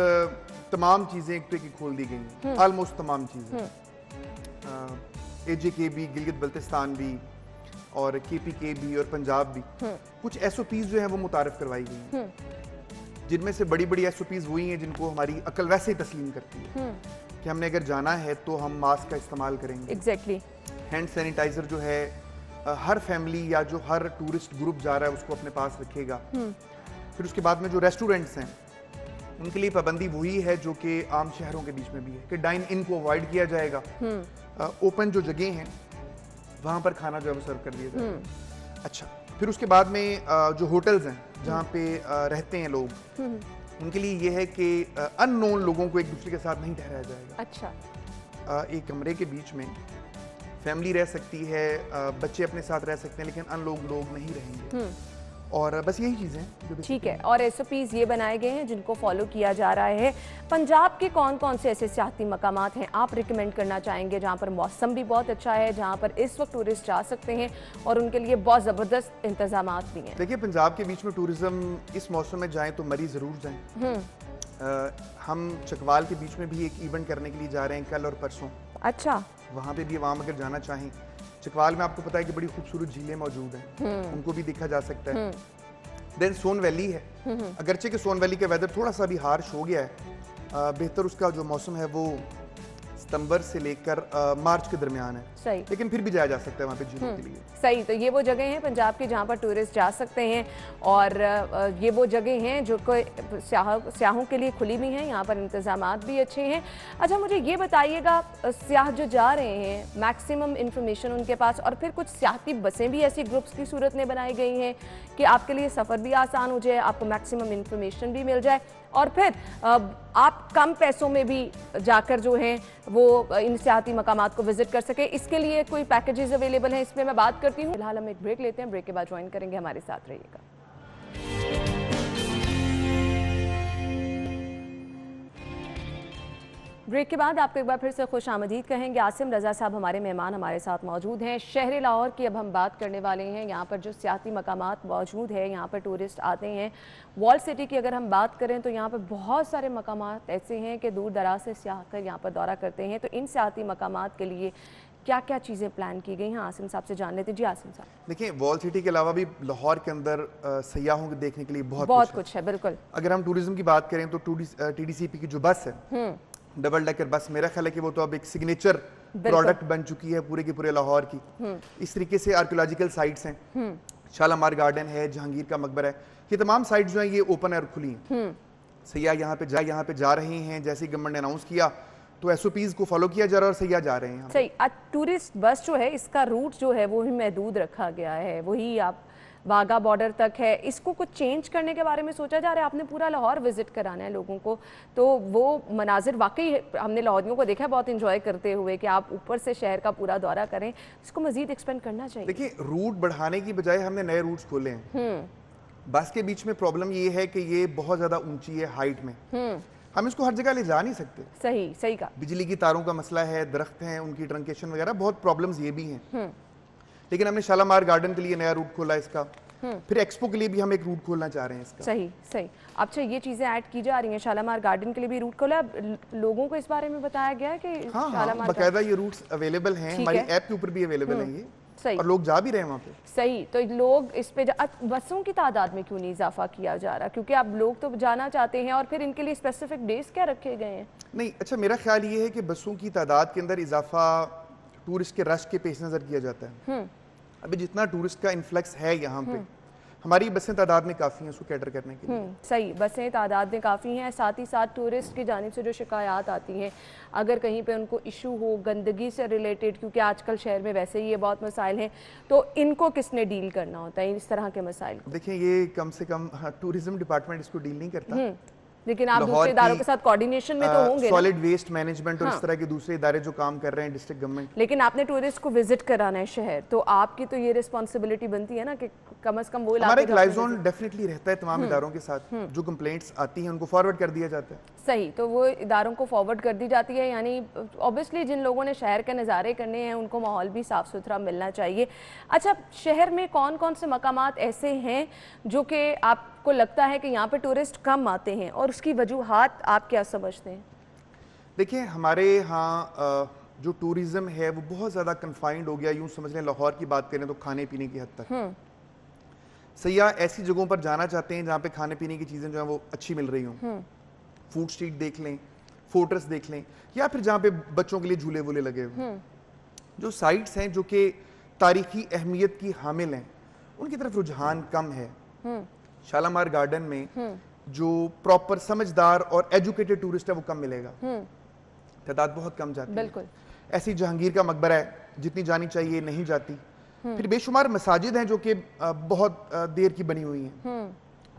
تمام چیزیں ایک تو ایک کھول دی گئی, آلموسٹ تمام چیزیں, AJK بھی, گلگت بلتستان بھی, اور KPK بھی, اور پنجاب بھی. کچھ SOPs جو ہیں وہ متعارف کروائی گئی ہیں, جن میں سے بڑی بڑی SOPs وہی ہیں جن کو ہماری عقل ویسے ہی تسلیم کرتی ہے کہ ہم نے اگر جانا ہے تو ہم ماسک کا استعمال کریں گے. ایگزیکٹلی, ہینڈ سینیٹائزر جو ہے ہر فیملی یا جو ہر ٹورسٹ گروپ جا رہا ہے اس کو اپنے پاس رکھے گا. پھر اس کے بعد میں جو ریسٹورنٹس ہیں ان کے لیے پابندی وہی ہے جو کہ عام شہروں کے بیچ میں بھی ہے کہ ڈائن ان کو اوائڈ کیا جائے گا. اوپن جو جگہیں ہیں وہاں پر کھانا جو ہے وہ سرو کر دیا جائے گا. اچھا, پھر اس کے بعد میں جو ہوٹلز ہیں جہاں پہ رہتے ہیں لوگ, ان کے لیے یہ ہے کہ ان نون لوگوں کو ایک دوسرے کے ساتھ نہیں ٹھہرایا جائے گا. اچھا, ایک کمرے کے بیچ میں فیملی رہ سکتی ہے, بچے اپنے ساتھ رہ سکتے ہیں, لیکن ان لوگ نہیں رہیں گے. اور بس یہی چیزیں جو ٹھیک ہے. اور SOPs یہ بنائے گئے ہیں جن کو فالو کیا جا رہا ہے. پنجاب کے کون کون سے ایسے سیاحتی مقامات ہیں آپ ریکمینڈ کرنا چاہیں گے جہاں پر موسم بھی بہت اچھا ہے, جہاں پر اس وقت ٹورسٹ جا سکتے ہیں اور ان کے لیے بہت زبردست انتظامات بھی ہیں؟ دیکھیے پنجاب کے بیچ میں ٹورزم اس موسم میں جائیں تو مری ضرور جائیں. ہم چکوال کے بیچ میں بھی ایک ایونٹ کرنے کے لیے جا رہے ہیں کل اور پرسوں. اچھا, وہاں پہ بھی عوام اگر جانا چاہیں, چکوال میں آپ کو پتا ہے کہ بڑی خوبصورت جھیلیں موجود ہیں, ان کو بھی دیکھا جا سکتا ہے. دین سون ویلی ہے, اگرچہ کہ سون ویلی کا ویدر تھوڑا سا بھی ہارش ہو گیا ہے, بہتر اس کا جو موسم ہے وہ ستمبر سے لے کر مارچ کے درمیان ہے. صحیح, لیکن پھر بھی جایا جا سکتا ہے وہاں پہ جھیلوں کے لیے. صحیح, تو یہ وہ جگہ ہیں پنجاب کی جہاں پر ٹورسٹ جا سکتے ہیں, اور یہ وہ جگہ ہیں جو کہ سیاحوں کے لیے کھلی بھی ہیں, یہاں پر انتظامات بھی اچھے ہیں. اچھا, مجھے یہ بتائیے گا, سیاح جو جا رہے ہیں میکسیمم انفارمیشن ان کے پاس, اور پھر کچھ سیاحتی بسیں بھی ایسی گروپس کی صورت میں بنائی گئی ہیں کہ آپ کے لیے سفر بھی آسان ہو جائے, آپ کو میکسیمم انفارمیشن بھی مل جائے, اور پھر آپ کم پیسوں میں بھی جا کر جو ہیں وہ ان سیاحتی مقامات کو وزٹ کر سکیں. اس کے لیے کوئی پیکیجز اویلیبل ہیں, اس پہ میں بات کرتی ہوں. فی الحال ہم ایک بریک لیتے ہیں, بریک کے بعد جوائن کریں گے, ہمارے ساتھ رہیے گا. بریک کے بعد آپ کو ایک بار پھر سے خوش آمدید کہیں گے. عاصم رضا صاحب ہمارے مہمان ہمارے ساتھ موجود ہیں. شہر لاہور کی اب ہم بات کرنے والے ہیں. یہاں پر جو سیاحتی مقامات موجود ہیں, یہاں پر ٹورسٹ آتے ہیں. وال سٹی کی اگر ہم بات کریں تو یہاں پر بہت سارے مقامات ایسے ہیں کہ دور دراز سے سیاح کر یہاں پر دورہ کرتے ہیں. تو ان سیاحتی مقامات کے لیے کیا کیا چیزیں پلان کی گئی ہیں, عاصم صاحب سے جان لیتے. جی عاصم صاحب. دیکھیں وال سٹی کے علاوہ بھی لاہور کے اندر سیاحوں کو دیکھنے کے لیے بہت کچھ ہے. بالکل, اگر ہم ٹورزم کی بات کریں تو TDCP کی جو بس ہے, ڈبل ڈیکر بس, میرا خیال ہے کہ وہ تو اب ایک سگنیچر پروڈکٹ بن چکی ہے پورے کے پورے لاہور کی. اس طریقے سے آرکیولوجیکل سائٹس ہیں, شالامار گارڈن ہے, جہانگیر کا مقبرہ ہے, یہ تمام سائٹس جو ہیں یہ اوپن اور کھلی ہیں. سیاح یہاں پہ جا رہے ہیں, جیسے ہی گورنمنٹ نے اناؤنس کیا تو SOPs کو فالو کیا جا رہا ہے اور سیاح جا رہے ہیں. صحیح, ٹورسٹ بس جو ہے اس کا روٹ جو ہے وہی محدود رکھا گیا ہے, وہی آپ واگا بارڈر تک ہے. اس کو کچھ چینج کرنے کے بارے میں سوچا جا رہا ہے؟ آپ نے پورا لاہور وزٹ کرانا ہے لوگوں کو, تو وہ مناظر واقعی ہم نے لاہوریوں کو دیکھا ہے بہت انجوائے کرتے ہوئے کہ آپ اوپر سے شہر کا پورا دورہ کریں. اس کو مزید ایکسپینڈ کرنا چاہیے. دیکھیں روٹ بڑھانے کی بجائے ہم نے نئے روٹس کھولے ہیں. بس کے بیچ میں پرابلم یہ ہے کہ یہ بہت زیادہ اونچی ہے ہائٹ میں. ہم اس کو ہر جگہ لے جا نہیں سکتے. صحیح صحیح کہا. بجلی کی تاروں کا مسئلہ ہے, درخت ہیں, ان کی ٹرنکیشن وغیرہ, بہت پرابلمز یہ بھی ہیں. لیکن ہم نے شالامار گارڈن کے لیے نیا روٹ کھولا اس کا, پھر ایکسپو کے لیے بھی ہم ایک روٹ کھولنا چاہ رہے ہیں اس کا. صحیح صحیح. اچھا یہ چیزیں ایڈ کی جا رہی ہیں, شالامار گارڈن کے لیے بھی روٹ کھولا. لوگوں کو اس بارے میں بتایا گیا ہے کہ شالامار باقاعدہ یہ روٹس اویلیبل ہیں, ہماری ایپ کے اوپر بھی اویلیبل ہیں یہ, اور لوگ جا بھی رہے ہیں وہاں پہ. صحیح. تو لوگ اس پہ بسوں کی تعداد میں کیوں نہیں اضافہ کیا جا رہا, کیونکہ اب لوگ تو جانا چاہتے ہیں, اور پھر ان کے لیے اسپیسیفک ڈیز کیا رکھے گئے ہیں؟ نہیں, اچھا میرا خیال یہ ہے کہ بسوں کی تعداد کے اندر اضافہ ٹورسٹ کے رش کے پیش نظر کیا جاتا ہے. ابھی جتنا ٹورسٹ کا انفلکس ہے یہاں پہ, ہماری بسیں تعداد میں کافی ہیں اس کو کیٹر کرنے کے لیے. صحیح, بسیں تعداد میں کافی ہیں. ساتھ ہی ساتھ ٹورسٹ کی جانب سے جو شکایات آتی ہیں, اگر کہیں پہ ان کو ایشو ہو گندگی سے ریلیٹڈ, کیونکہ آج کل شہر میں ویسے ہی یہ بہت مسائل ہیں, تو ان کو کس نے ڈیل کرنا ہوتا ہے اس طرح کے مسائل کو؟ دیکھیں یہ کم سے کم ٹورزم ڈپارٹمنٹ اس کو ڈیل نہیں کرتا, لیکن آپ دوسرے اداروں کے ساتھ کوارڈینیشن میں تو ہوں گے. سالڈ ویسٹ مینجمنٹ اور اس طرح کے دوسرے ادارے جو کام کر رہے ہیں ڈسٹرکٹ گورنمنٹ. لیکن آپ نے ٹورسٹ کو وزٹ کرانا ہے شہر, تو آپ کی تو یہ رسپانسبلٹی بنتی ہے نا کہ کم از کم وہ ہمارا ایک لائیو زون ڈیفینیٹلی رہتا ہے تمام اداروں کے ساتھ, جو کمپلینٹس آتی ہیں ان کو فارورڈ کر دیا جاتا ہے. صحیح, تو وہ اداروں کو فارورڈ کر دی جاتی ہے. یعنی اوبیسلی جن لوگوں نے شہر کے نظارے کرنے ہیں ان کو ماحول بھی صاف ستھرا ملنا چاہیے. اچھا, شہر میں کون کون سے مقامات ایسے ہیں جو کہ آپ کو لگتا ہے کہ یہاں پہ ٹورسٹ کم آتے ہیں, اور اس کی وجوہات آپ کیا سمجھتے ہیں؟ دیکھیں ہمارے ہاں جو ٹورزم ہے وہ بہت زیادہ کنفائنڈ ہو گیا. یوں سمجھ لیں لاہور کی بات کریں تو کھانے پینے کی حد تک. سیاح ایسی جگہوں پر جانا چاہتے ہیں جہاں پہ کھانے پینے کی چیزیں جو ہیں وہ اچھی مل رہی ہوں. فوڈ اسٹریٹ دیکھ لیں, فورٹرس دیکھ لیں, یا پھر جہاں پہ بچوں کے لیے جھولے وولے لگے ہوئے. جو سائٹس ہیں جو کہ تاریخی اہمیت کی حامل ہیں ان کی طرف رجحان کم ہے. شالامار گارڈن میں جو پراپر سمجھدار اور ایجوکیٹڈ ٹورسٹ ہے وہ کم ملے گا, تعداد بہت کم جاتی ہے. بالکل. ایسی جہانگیر کا مقبرہ ہے جتنی جانی چاہیے نہیں جاتی. پھر بے شمار مساجد ہیں جو کہ بہت دیر کی بنی ہوئی ہیں.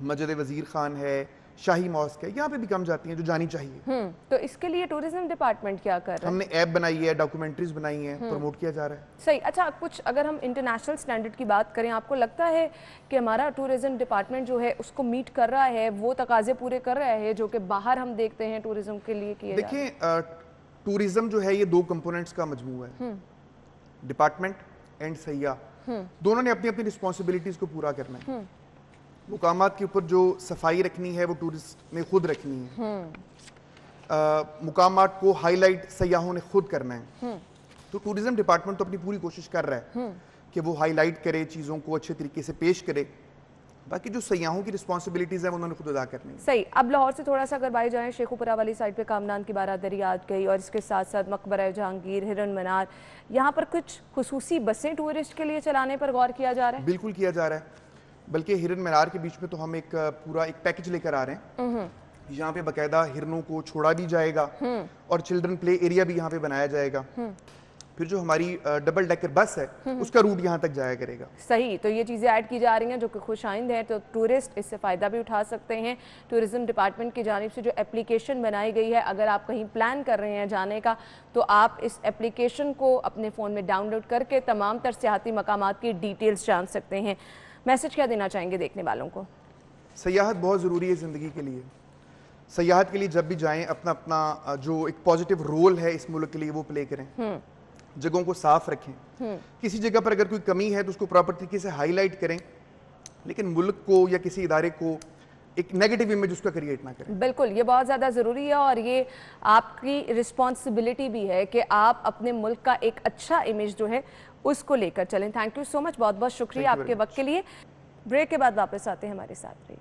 مسجد وزیر خان ہے, شاہی ماسک ہے, یہاں پہ بھی کم جاتی ہیں جو جانی چاہیے. تو اس کے لیے ٹورزم ڈپارٹمنٹ کیا کر رہا ہے؟ ہم نے ایپ بنائی ہے, ڈاکومنٹریز بنائی ہیں, پروموٹ کیا جا رہا ہے. صحیح. اچھا, کچھ اگر ہم انٹرنیشنل سٹینڈرڈ کی بات کریں, آپ کو لگتا ہے کہ ہمارا ٹورزم ڈپارٹمنٹ جو ہے اس کو میٹ کر رہا ہے, وہ تقاضے پورے کر رہا ہے جو کہ باہر ہم دیکھتے ہیں ٹورزم کے لیے کیے جاتے ہیں؟ دیکھیں ٹورزم جو ہے یہ دو کمپوننٹس کا مجموعہ ہے, ڈپارٹمنٹ اینڈ سیاح. دونوں نے اپنی اپنی رسپانسبلٹیز کو پورا کرنا ہے. مقامات کے اوپر جو صفائی رکھنی ہے وہ ٹورسٹ نے خود رکھنی ہے. مقامات کو ہائی لائٹ سیاحوں نے خود کرنا ہے. تو ٹورزم ڈپارٹمنٹ تو اپنی پوری کوشش کر رہا ہے کہ وہ ہائی لائٹ کرے, چیزوں کو اچھے طریقے سے پیش کرے. باقی جو سیاحوں کی رسپانسبلٹیز ہیں انہوں نے خود ادا کرنی ہے. صحیح. اب لاہور سے تھوڑا سا اگر بائی جائیں, شیخو پورہ والی سائڈ پہ کامنان کی بارادری یاد گئی, اور اس کے ساتھ ساتھ مقبرہ جہانگیر, ہرن منار, یہاں پر کچھ خصوصی بسیں ٹورسٹ کے لیے چلانے پر غور کیا جا رہا ہے؟ بالکل کیا جا رہا ہے. بلکہ ہرن منار کے بیچ میں تو ہم ایک پورا ایک پیکج لے کر آ رہے ہیں. یہاں پہ باقاعدہ ہرنوں کو چھوڑا بھی جائے گا, اور چلڈرن پلے ایریا بھی یہاں پہ بنایا جائے گا. پھر جو ہماری ڈبل ڈیکر بس ہے اس کا روٹ یہاں تک جایا کرے گا. صحیح. تو یہ چیزیں ایڈ کی جا رہی ہیں جو کہ خوش آئند ہیں, تو ٹورسٹ اس سے فائدہ بھی اٹھا سکتے ہیں. ٹورزم ڈپارٹمنٹ کی جانب سے جو اپلیکیشن بنائی گئی ہے, اگر آپ کہیں پلان کر رہے ہیں جانے کا, تو آپ اس اپلیکیشن کو اپنے فون میں ڈاؤن لوڈ کر کے تمام تر سیاحتی مقامات کی ڈیٹیلز جان سکتے ہیں. میسج کیا دینا چاہیں گے دیکھنے والوں کو؟ سیاحت بہت ضروری ہے زندگی کے لیے. سیاحت کے لیے جب بھی جائیں اپنا اپنا جو ایک پازیٹیو رول ہے اس ملک کے لیے وہ پلے کریں. جگہوں کو صاف رکھیں. کسی جگہ پر اگر کوئی کمی ہے تو اس کو پراپر طریقے سے ہائی لائٹ کریں, لیکن ملک کو یا کسی ادارے کو ایک نیگیٹو امیج اس کا کریٹ نہ کریں. بالکل, یہ بہت زیادہ ضروری ہے, اور یہ آپ کی رسپانسبلٹی بھی ہے کہ آپ اپنے ملک کا ایک اچھا امیج جو ہے اس کو لے کر چلیں. تھینک یو سو مچ, بہت بہت شکریہ آپ کے وقت کے لیے. بریک کے بعد واپس آتے ہیں ہمارے ساتھ.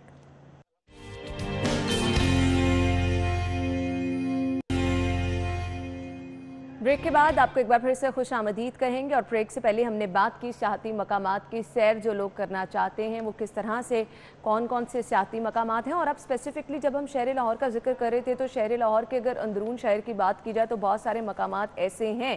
بریک کے بعد آپ کو ایک بار پھر سے خوش آمدید کہیں گے, اور بریک سے پہلے ہم نے بات کی سیاحتی مقامات کی سیر جو لوگ کرنا چاہتے ہیں وہ کس طرح سے, کون کون سے سیاحتی مقامات ہیں. اور اب اسپیسیفکلی جب ہم شہر لاہور کا ذکر کر رہے تھے تو شہر لاہور کے اگر اندرون شہر کی بات کی جائے تو بہت سارے مقامات ایسے ہیں